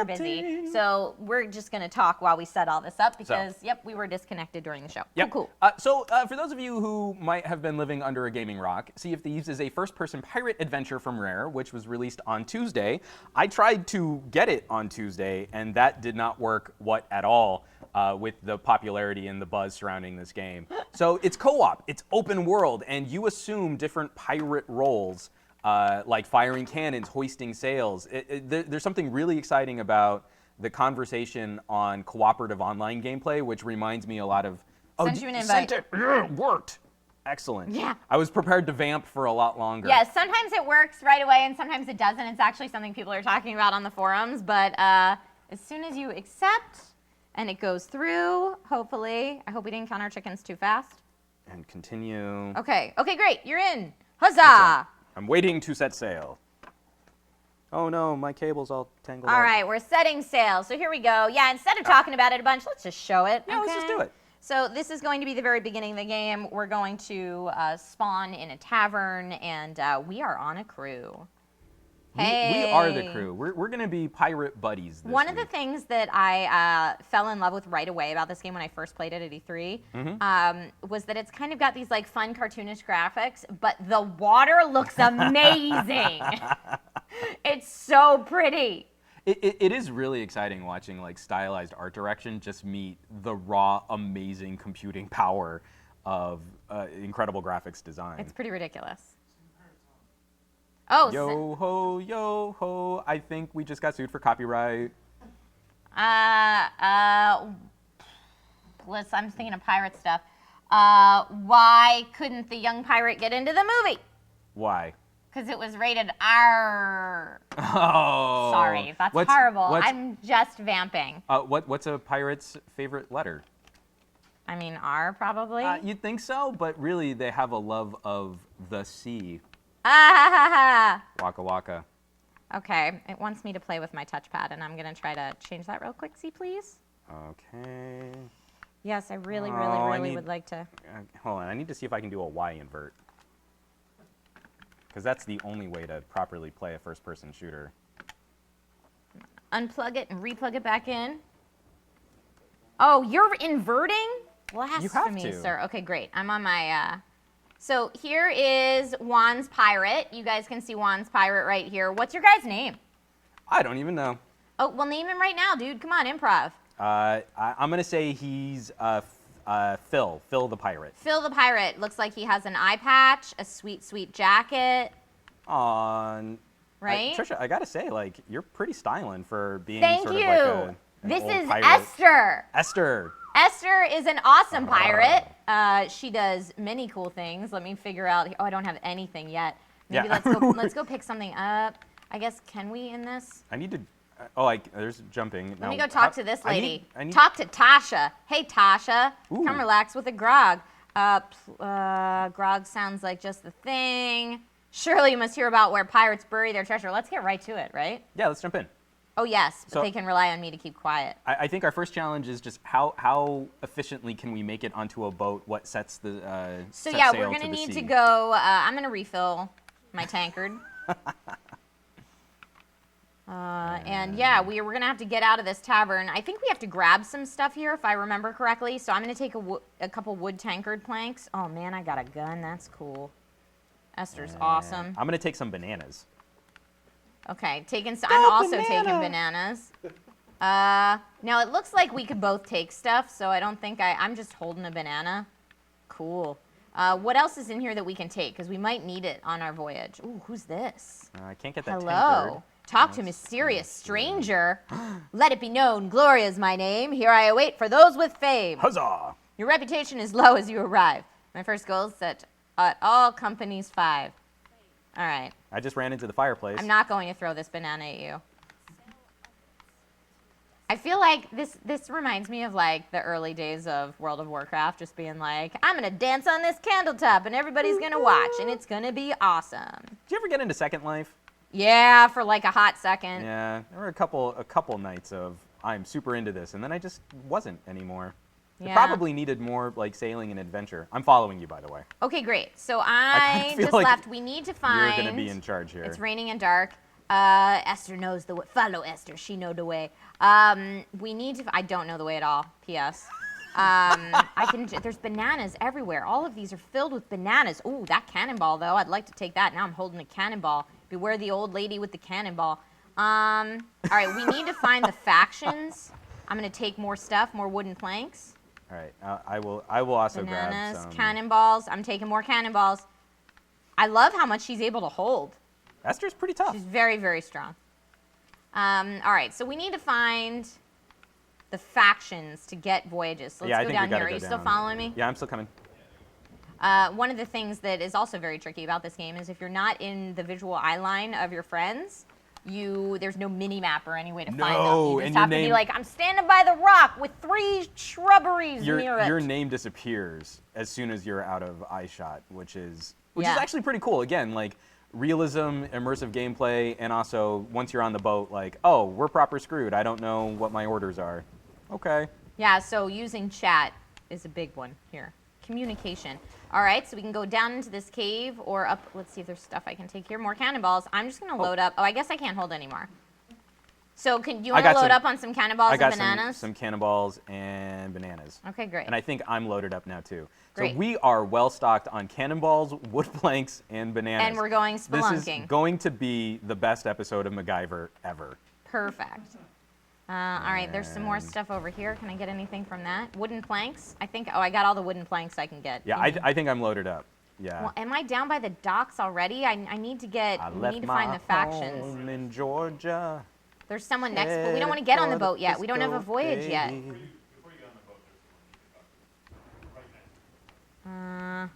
busy. So we're just going to talk while we set all this up because, we were disconnected during the show. Yep. Cool. So for those of you who might have been living under a gaming rock, Sea of Thieves is a first-person pirate adventure from Rare, which was released on Tuesday. I tried to get it on Tuesday, and that did not work at all. With the popularity and the buzz surrounding this game. So it's co-op, it's open world, and you assume different pirate roles, like firing cannons, hoisting sails. There's something really exciting about the conversation on cooperative online gameplay, which reminds me a lot of... Sent you an invite. Sent it. Worked. Excellent. Yeah. I was prepared to vamp for a lot longer. Yeah, sometimes it works right away, and sometimes it doesn't. It's actually something people are talking about on the forums, but as soon as you accept And it goes through, hopefully. I hope we didn't count our chickens too fast. And continue. Okay, great. You're in. Huzzah! I'm waiting to set sail. Oh no, my cable's all tangled up. All right, we're setting sail. So here we go. Yeah, instead of talking about it a bunch, let's just show it. Yeah, let's just do it. So this is going to be the very beginning of the game. We're going to spawn in a tavern, and we are on a crew. Hey. We are the crew. We're going to be pirate buddies this One week. of the things that I fell in love with right away about this game when I first played it at E3 was that it's kind of got these like fun cartoonish graphics, but the water looks amazing. It's so pretty. It is really exciting watching like stylized art direction just meet the raw, amazing computing power of incredible graphics design. It's pretty ridiculous. Oh, yo ho! I think we just got sued for copyright. I'm thinking of pirate stuff. Why couldn't the young pirate get into the movie? Why? Because it was rated R. Oh. Sorry, that's horrible. I'm just vamping. What's a pirate's favorite letter? I mean, R probably. You'd think so, but really they have a love of the sea. Waka waka. Okay, it wants me to play with my touchpad, and I'm going to try to change that real quick. See, please? Okay. Yes, I really would like to. Hold on, I need to see if I can do a Y invert. Because that's the only way to properly play a first-person shooter. Unplug it and replug it back in. Oh, you're inverting? Blast You have for me, to. sir. Okay, great. I'm on my... So here is Juan's Pirate. You guys can see Juan's Pirate right here. What's your guy's name? I don't even know. Oh, well, name him right now, dude. Come on, improv. I'm going to say he's Phil the Pirate. Phil the Pirate. Looks like he has an eye patch, a sweet, sweet jacket. Right? Trisha, I got to say, like, you're pretty styling for being Thank sort you. of like an This old is pirate. Esther. Esther. Esther is an awesome pirate. She does many cool things. Let me figure out. Oh, I don't have anything yet. Maybe Yeah. let's go pick something up. I guess, can we in this? I need to... there's jumping. Let me go talk to this lady. I need Talk to Tasha. Hey, Tasha. Ooh. Come relax with a grog. Grog sounds like just the thing. Surely you must hear about where pirates bury their treasure. Let's get right to it, right? Yeah, let's jump in. Oh, yes, but So- they can rely on me to keep quiet. I think our first challenge is just how efficiently can we make it onto a boat? What sets the So set yeah, sail we're going to to the need sea? to go. I'm going to refill my tankard. And yeah, we're going to have to get out of this tavern. I think we have to grab some stuff here, if I remember correctly. So I'm going to take a couple wood tankard planks. Oh, man, I got a gun. That's cool. Esther's awesome. I'm going to take some bananas. Okay, I'm also taking bananas. Now, it looks like we could both take stuff, so I don't think I'm just holding a banana. Cool. What else is in here that we can take? Because we might need it on our voyage. Ooh, who's this? I can't get that Hello. tankard. Talk to mysterious stranger. Let it be known, Gloria's my name. Here I await for those with fame. Huzzah! Your reputation is low as you arrive. My first goal is set at all companies 5. All right. I just ran into the fireplace. I'm not going to throw this banana at you. I feel like this reminds me of like the early days of World of Warcraft, just being like, I'm gonna dance on this candle top and everybody's gonna watch and it's gonna be awesome. Did you ever get into Second Life? Yeah, for like a hot second. Yeah, there were a couple nights of I'm super into this, and then I just wasn't anymore. It Yeah. probably needed more like sailing and adventure. I'm following you, by the way. Okay, great. So kinda I feel just like left. We need to find. You're gonna be in charge here. It's raining and dark. Esther knows the way. Follow Esther. She know the way. We need to. I don't know the way at all. P.S. There's bananas everywhere. All of these are filled with bananas. Ooh, that cannonball though. I'd like to take that. Now I'm holding a cannonball. Beware the old lady with the cannonball. All right, we need to find the factions. I'm gonna take more stuff, more wooden planks. All right, I will also Bananas, grab some. cannonballs. I'm taking more cannonballs. I love how much she's able to hold. Esther's pretty tough. She's very, very strong. All right, so we need to find the factions to get voyages. So let's yeah, I go think down we gotta here. Are go you down. still following me? Yeah, I'm still coming. One of the things that is also very tricky about this game is if you're not in the visual eye line of your friends, there's no mini map or any way to find them. No, You just and have your to be name- like, I'm standing by the rock with 3 shrubberies near it. Your name disappears as soon as you're out of eye shot, which is Yeah. actually pretty cool. Again, like realism, immersive gameplay, and also once you're on the boat, like, oh, we're proper screwed. I don't know what my orders are. Okay. Yeah, so using chat is a big one here. Communication. All right, so we can go down into this cave or up. Let's see if there's stuff I can take here. More cannonballs. I'm just going to load up. Oh, I guess I can't hold anymore. So do you want to load up on some cannonballs and bananas? some cannonballs and bananas. Okay, great. And I think I'm loaded up now, too. Great. So we are well stocked on cannonballs, wood planks, and bananas. And we're going spelunking. This is going to be the best episode of MacGyver ever. Perfect. All right, there's some more stuff over here. Can I get anything from that? Wooden planks? I think, I got all the wooden planks I can get. Yeah, I think I'm loaded up. Yeah. Well, am I down by the docks already? I need to get, we need to find the factions. Home in Georgia. There's someone next, but we don't want to get on the boat yet. We don't have a voyage yet. Before you get on the boat, there's someone you can talk to. Right next.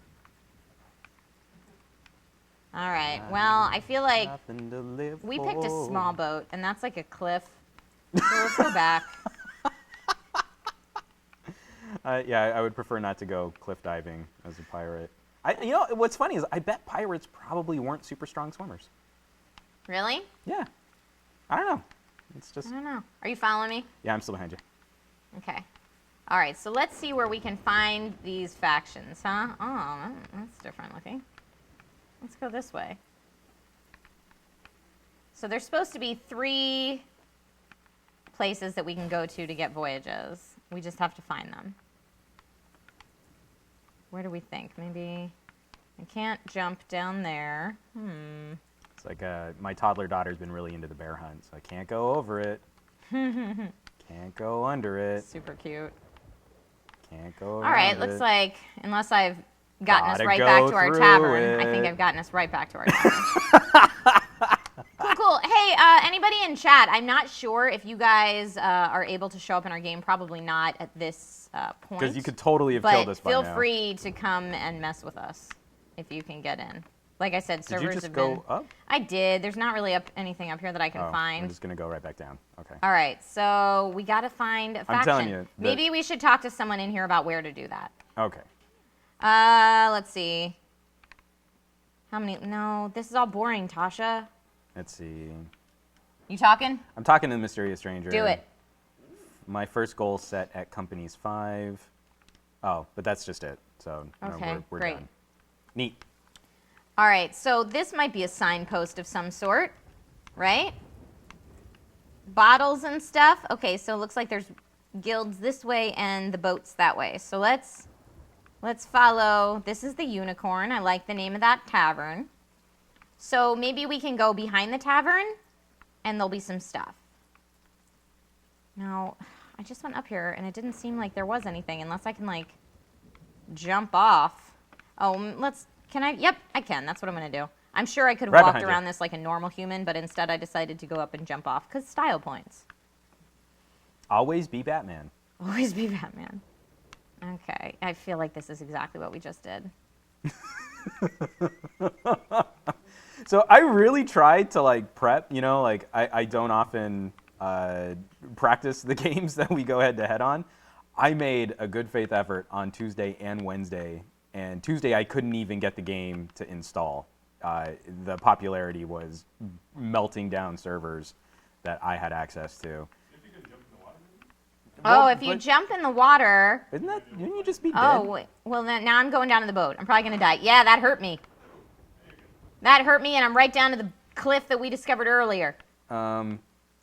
All right. Well, I feel like Nothing to live we picked a for. small boat, and that's like a cliff. So let's go back. Yeah, I would prefer not to go cliff diving as a pirate. You know, what's funny is I bet pirates probably weren't super strong swimmers. Really? Yeah. I don't know. It's just. I don't know. Are you following me? Yeah, I'm still behind you. Okay. All right. So let's see where we can find these factions, huh? Oh, that's different looking. Let's go this way. So there's supposed to be 3 places that we can go to get voyages. We just have to find them. Where do we think? Maybe I can't jump down there. It's like my toddler daughter's been really into the bear hunt, so I can't go over it. Can't go under it. Super cute. Can't go All right, around looks it. like unless I've gotten us Gotta right go back to our through tavern, I it. think I've gotten us right back to our tavern. Cool. Hey, anybody in chat? I'm not sure if you guys are able to show up in our game. Probably not at this point. Because you could totally have but killed us by feel now. free to come and mess with us if you can get in. Like I said, Did servers you just have go been. up? I did. There's not really anything up here that I can Oh, find. I'm just going to go right back down. Okay. All right, so we got to find a faction. I'm telling you that- Maybe we should talk to someone in here about where to do that. Okay. Let's see. How many? No, this is all boring, Tasha. Let's see. You talking? I'm talking to the mysterious stranger. Do it. My first goal set at companies 5. Oh, but that's just it. So no, Okay, we're great. done. Neat. All right, so this might be a signpost of some sort, right? Bottles and stuff. Okay, so it looks like there's guilds this way and the boats that way. So let's follow. This is the Unicorn. I like the name of that tavern. So maybe we can go behind the tavern and there'll be some stuff. Now, I just went up here and it didn't seem like there was anything unless I can like jump off. Oh, can I? Yep, I can. That's what I'm going to do. I'm sure I could have Right walked behind you. around this like a normal human, but instead I decided to go up and jump off because style points. Always be Batman. Always be Batman. Okay, I feel like this is exactly what we just did. So I really tried to like prep, you know, like I don't often practice the games that we go head to head on. I made a good faith effort on Tuesday and Wednesday, and Tuesday I couldn't even get the game to install. The popularity was melting down servers that I had access to. Oh, if you jump in the water. Didn't you just be dead? Oh, wait. Well, then, now I'm going down to the boat. I'm probably going to die. Yeah, that hurt me. That hurt me, and I'm right down to the cliff that we discovered earlier. Do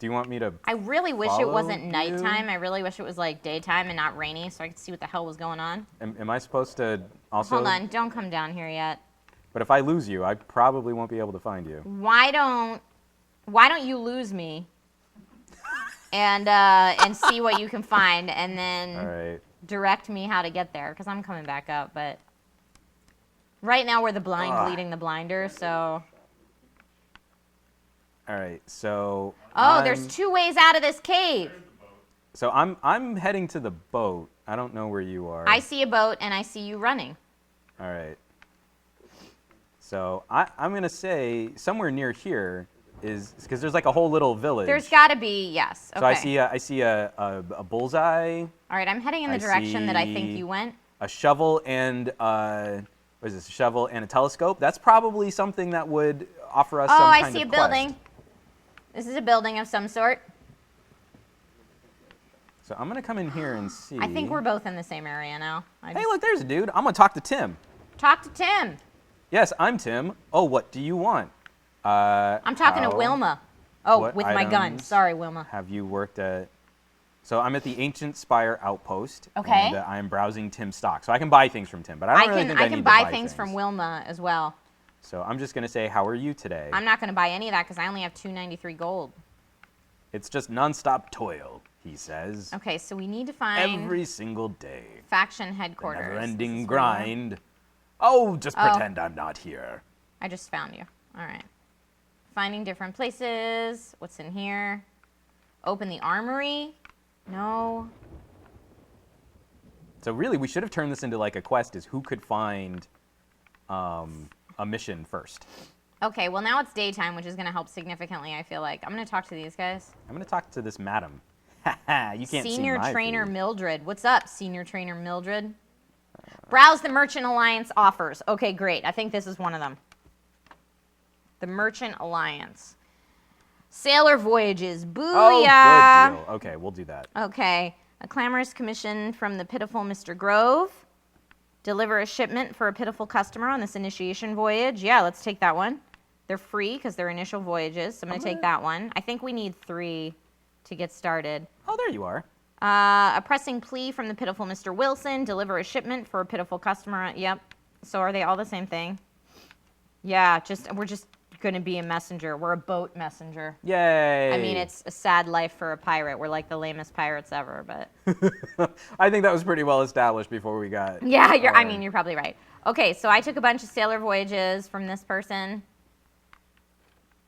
you want me to? I really wish it follow wasn't you? nighttime. I really wish it was like daytime and not rainy so I could see what the hell was going on. Am I supposed to also? Hold on. Don't come down here yet. But if I lose you, I probably won't be able to find you. Why don't you lose me and see what you can find and then All right. direct me how to get there because I'm coming back up. But right now we're the blind leading the blinder, so. All right. So. Oh, there's 2 ways out of this cave. So I'm heading to the boat. I don't know where you are. I see a boat and I see you running. All right. So I'm gonna say somewhere near here. is because there's like a whole little village. There's got to be, yes. Okay. So I see a bullseye. All right, I'm heading in the direction that I think you went. A shovel and what is this? A shovel and a telescope. That's probably something that would offer us some kind of I see a quest. building. This is a building of some sort. So I'm gonna come in here and see. I think we're both in the same area now. Hey, look, there's a dude. I'm gonna talk to Tim. Talk to Tim. Yes, I'm Tim. Oh, what do you want? I'm talking to Wilma. Oh, what with my gun. items Sorry, Wilma. Have you worked at? So I'm at the Ancient Spire Outpost. Okay. And I'm browsing Tim's stock, so I can buy things from Tim, but I don't really think I need can to buy buy things from Wilma as well. So I'm just gonna say, how are you today? I'm not going to buy any of that because I only have 293 gold. It's just nonstop toil, he says. Okay, so we need to find Every single day. faction headquarters. Never-ending This is where we are. grind. Oh, just pretend I'm not here. I just found you. All right. Finding different places. What's in here? Open the armory. No. So really, we should have turned this into like a quest: is who could find a mission first. Okay, well now it's daytime, which is going to help significantly, I feel like. I'm going to talk to these guys. I'm gonna talk to this madam. Haha, you can't see Senior my Trainer feed. Mildred. What's up, Senior Trainer Mildred? Browse the Merchant Alliance offers. Okay, great. I think this is one of them. The Merchant Alliance. Sailor Voyages. Booyah! Oh, good deal. Okay, we'll do that. Okay. A clamorous commission from the pitiful Mr. Grove. Deliver a shipment for a pitiful customer on this initiation voyage. Yeah, let's take that one. They're free because they're initial voyages, so I'm going to take that one. I think we need 3 to get started. Oh, there you are. A pressing plea from the pitiful Mr. Wilson. Deliver a shipment for a pitiful customer. Yep. So are they all the same thing? Yeah, we're just going to be a messenger. We're a boat messenger. Yay! I mean, it's a sad life for a pirate. We're like the lamest pirates ever, but... I think that was pretty well established before we got... Yeah, you're probably right. Okay, so I took a bunch of sailor voyages from this person.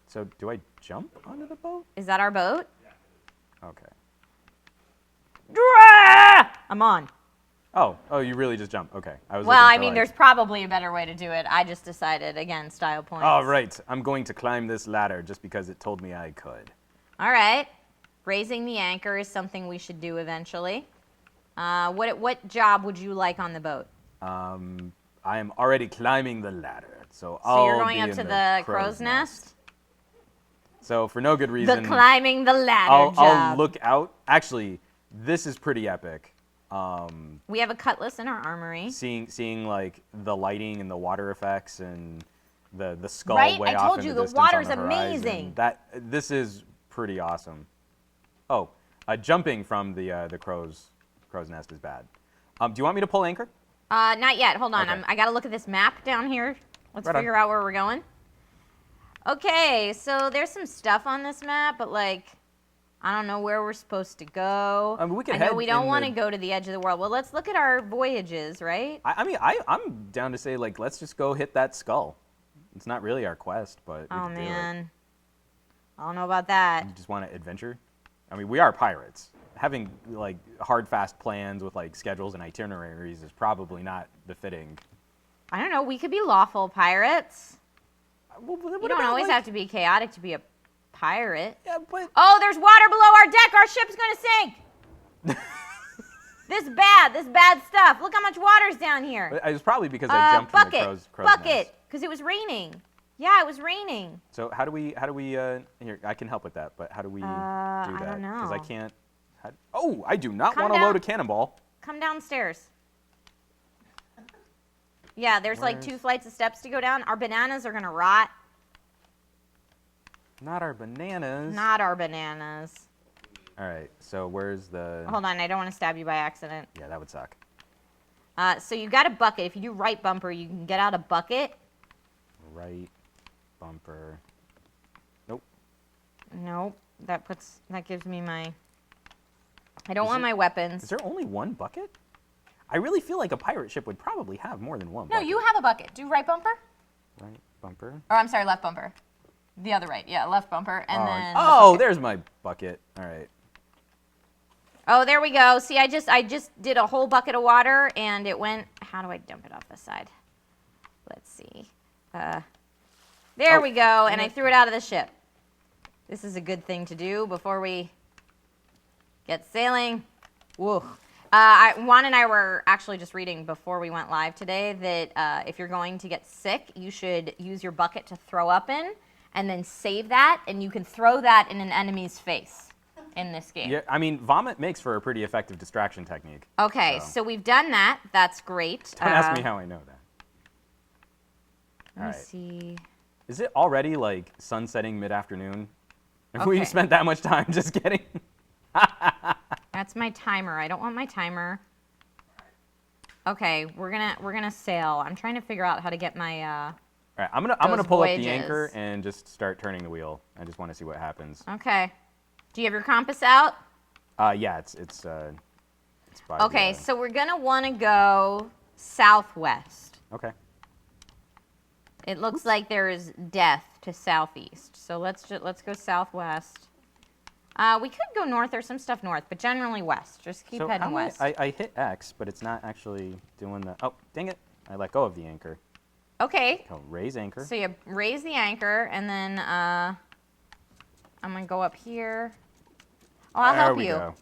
So do I jump onto the boat? Is that our boat? Okay. I'm on. Oh, you really just jump. Okay. Well, looking I for, mean, like- there's probably a better way to do it. I just decided, again, style points. Oh, right. I'm going to climb this ladder just because it told me I could. All right. Raising the anchor is something we should do eventually. What job would you like on the boat? I am already climbing the ladder, so So I'll you're going be up in to the crow's nest? So for no good reason, The climbing the ladder I'll job. look out. Actually, this is pretty epic. We have a cutlass in our armory. Seeing like the lighting and the water effects and the skull Right? way I off told in you, the the distance on water's the horizon. amazing. This is pretty awesome. Oh, jumping from the crow's nest is bad. Do you want me to pull anchor? Not yet. Hold on. Okay. I got to look at this map down here. Let's Right on. figure out where we're going. Okay, so there's some stuff on this map, but like, I don't know where we're supposed to go. I mean, we could I know head we don't in want to the- go to the edge of the world. Well, let's look at our voyages, right? I'm down to say, like, let's just go hit that skull. It's not really our quest, but we Oh could do it. man, I don't know about that. You just want to adventure? I mean, we are pirates. Having like hard, fast plans with like schedules and itineraries is probably not befitting. I don't know. We could be lawful pirates. Well, You don't always have to be chaotic to be a pirate. Yeah, but Oh, there's water below our deck. Our ship's gonna sink. This bad stuff. Look how much water's down here. it's probably because I jumped from the crow's nest. Bucket, because it was raining. Yeah, it was raining. So how do we here? I can help with that, but how do we do that? I don't Because I know. can't. I do not Come want to down. load a cannonball. Come downstairs. Yeah, there's like 2 flights of steps to go down. Our bananas are gonna rot. Not our bananas. Not our bananas. All right. So where's the? Hold on, I don't want to stab you by accident. Yeah, that would suck. So you got a bucket. If you do right bumper, you can get out a bucket. Right bumper. Nope. Nope. That gives me my. I don't want my weapons. Is there only one bucket? I really feel like a pirate ship would probably have more than one No, bucket. you have a bucket. Do right bumper. Right bumper. Or I'm sorry, left bumper. The other right. Yeah, left bumper. And then. the Oh, bucket. there's my bucket. All right. Oh, there we go. See, I just did a whole bucket of water, and it went. How do I dump it off the side? Let's see. There Oh, we go, and I threw it out of the ship. This is a good thing to do before we get sailing. Whoa. Juan and I were actually just reading before we went live today that if you're going to get sick, you should use your bucket to throw up in and then save that, and you can throw that in an enemy's face in this game. Yeah, I mean, vomit makes for a pretty effective distraction technique. Okay, so we've done that. That's great. Don't ask me how I know that. Let me see. Is it already like sunsetting mid-afternoon? Have Okay. we spent that much time just getting? That's my timer. I don't want my timer. Okay, we're gonna sail. I'm trying to figure out how to get my. All right, I'm gonna pull up voyages. the anchor and just start turning the wheel. I just want to see what happens. Okay. Do you have your compass out? Yeah, it's by Okay, the, so we're gonna want to go southwest. Okay. It looks like there is death to southeast. So let's go southwest. We could go north. There's some stuff north, but generally west. Just keep heading west. I hit X, but it's not actually doing the. Oh, dang it! I let go of the anchor. Okay. So raise anchor. So you raise the anchor, and then I'm gonna go up here. Oh, I'll There help we you. go.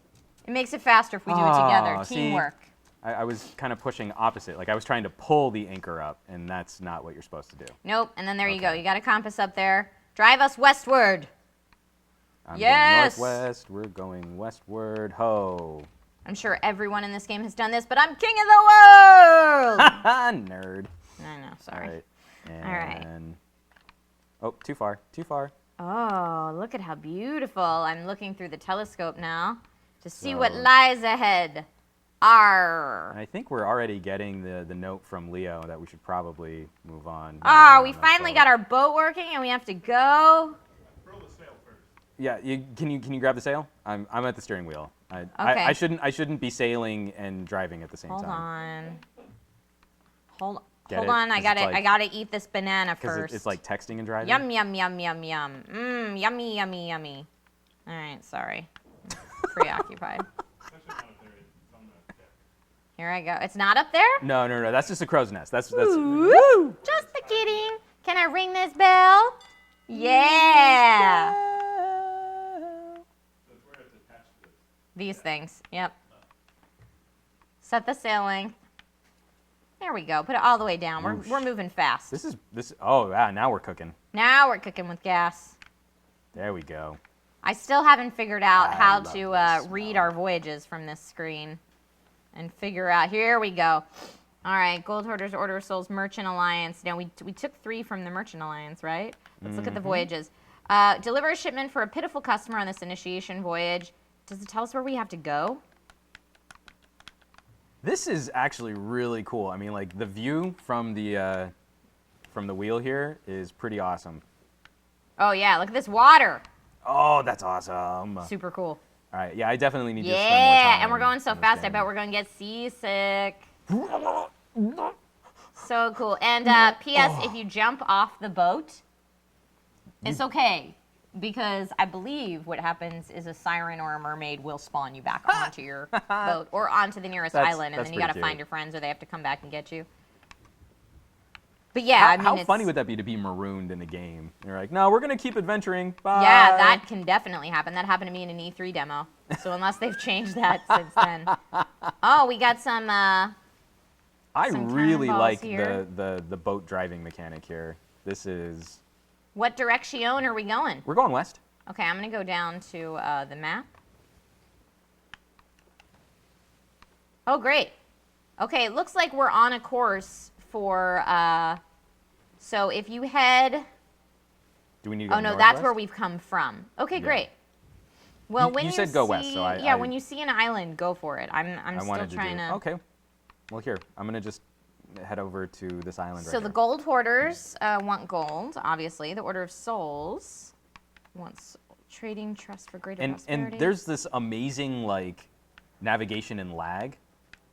It makes it faster if we do it together. Oh, see? Teamwork. I was kind of pushing opposite. Like I was trying to pull the anchor up, and that's not what you're supposed to do. Nope. And then there you go. Okay. You got a compass up there. Drive us westward. I'm Yes! going northwest. We're going westward. Ho. I'm sure everyone in this game has done this, but I'm king of the world. Nerd. I know. Sorry. All right. And All right. Oh, too far. Too far. Oh, look at how beautiful. I'm looking through the telescope now to see what So- lies ahead. Arr. And I think we're already getting the note from Leo that we should probably move on. Oh, we finally got our boat working and we have to go. Throw the sail first. Yeah, can you grab the sail? I'm at the steering wheel. Okay. I shouldn't be sailing and driving at the same Hold time. on. Get Hold it? on. I 'Cause gotta it's like- I gotta eat this banana Because first. it's like texting and driving. Yum yum yum yum yum. Mmm. Yummy yummy yummy. All right. Sorry. Preoccupied. That's just not up there. It's on the deck. Here I go. It's not up there. No. That's just a crow's nest. That's Woo! Just the kidding. Can I ring this bell? Yeah. That's where it's attached to this. These things. Yep. Set the sail length. There we go. Put it all the way down. We're moving fast. This. Oh, yeah. Now we're cooking. Now we're cooking with gas. There we go. I still haven't figured out I how love to this read smell. our voyages from this screen and figure out. Here we go. All right. Gold Hoarders, Order of Souls, Merchant Alliance. Now, we took 3 from the Merchant Alliance, right? Let's look at the voyages. Deliver a shipment for a pitiful customer on this initiation voyage. Does it tell us where we have to go? This is actually really cool. I mean, like the view from the wheel here is pretty awesome. Oh, yeah. Look at this water. Oh, that's awesome. Super cool. All right, yeah, I definitely need to spend more Yeah, time. and we're going so in this fast, I game. bet we're going to get seasick. So cool. And P.S., if you jump off the boat, it's okay. Because I believe what happens is a siren or a mermaid will spawn you back onto your boat or onto the nearest island, and that's then you got to pretty find cute. your friends or they have to come back and get you. But yeah, How it's, funny would that be to be marooned in a game? You're like, no, we're gonna keep adventuring. Bye. Yeah, that can definitely happen. That happened to me in an E3 demo. So unless they've changed that since then. Oh, we got some. I some really cannonballs like here. the boat driving mechanic here. This is. What direction are we going? We're going west. Okay, I'm going to go down to the map. Oh, great. Okay, it looks like we're on a course for, so if you head, Do we need to go oh no, northwest? that's where we've come from. Okay, Yeah. great. Well, You- when you you said go west, see- so I- yeah, when you see an island, go for it. I'm I still wanted trying to to. do. Okay. Well, here, I'm gonna just head over to this island So right the here. gold hoarders want gold, obviously. The Order of Souls wants trading trust for greater prosperity. And there's this amazing like navigation and lag.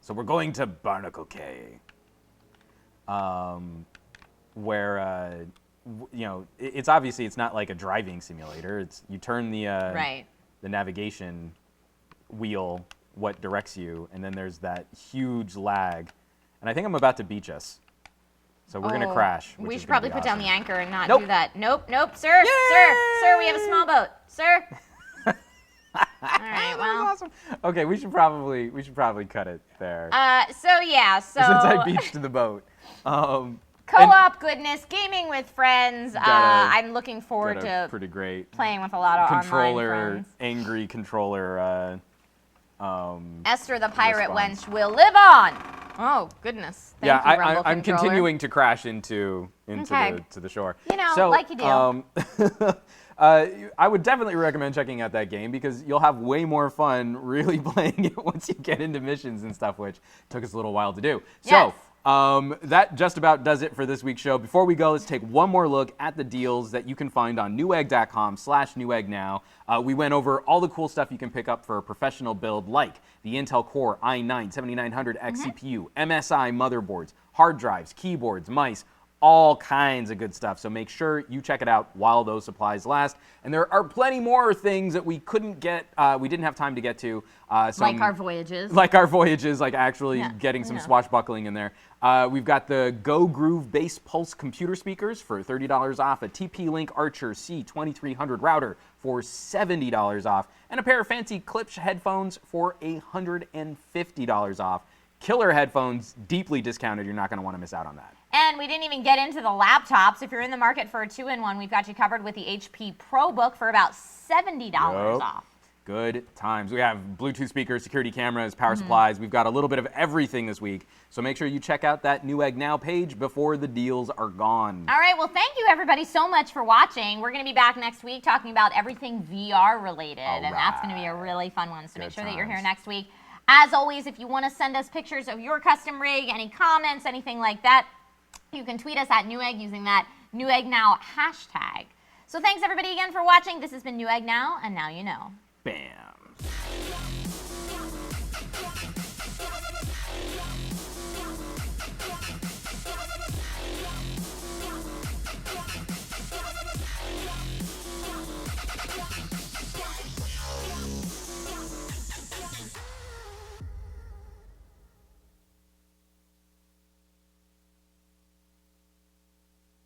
So we're going to Barnacle Cay, where you know it's obviously it's not like a driving simulator. It's you turn the right. the navigation wheel what directs you, and then there's that huge lag. And I think I'm about to beach us. So we're gonna crash. We should probably put down the anchor and not Nope. do that. Nope, sir, sir, we have a small boat, sir. All right, well. Awesome. Okay, we should probably cut it there. So Since I beached the boat. Co-op goodness, gaming with friends. I'm looking forward got a to pretty great playing with a lot of online friends. angry controller. Esther the pirate response. wench will live on. Oh goodness. Thank Yeah, you, Rumble I'm controller. continuing to crash into Okay. the shore. You know, so, like you do. I would definitely recommend checking out that game because you'll have way more fun really playing it once you get into missions and stuff, which took us a little while to do. Yes. So that just about does it for this week's show. Before we go, let's take one more look at the deals that you can find on Newegg.com/Newegg Now. We went over all the cool stuff you can pick up for a professional build, like the Intel Core i9-7900X CPU, MSI motherboards, hard drives, keyboards, mice, all kinds of good stuff. So make sure you check it out while those supplies last. And there are plenty more things that we couldn't get, we didn't have time to get to. Like our voyages. Like our voyages, like actually getting some Yeah. swashbuckling in there. We've got the Go Groove Bass Pulse computer speakers for $30 off, a TP-Link Archer C2300 router for $70 off, and a pair of fancy Klipsch headphones for $150 off. Killer headphones, deeply discounted. You're not going to want to miss out on that. And we didn't even get into the laptops. If you're in the market for a 2-in-1, we've got you covered with the HP ProBook for about $70 off. Good times. We have Bluetooth speakers, security cameras, power supplies. We've got a little bit of everything this week. So make sure you check out that Newegg Now page before the deals are gone. All right, well, thank you everybody so much for watching. We're going to be back next week talking about everything VR related, and that's going to be a really fun one. So make sure that you're here next week. As always, if you want to send us pictures of your custom rig, any comments, anything like that, you can tweet us at Newegg using that Newegg Now hashtag. So thanks everybody again for watching. This has been Newegg Now, and now you know. Bam.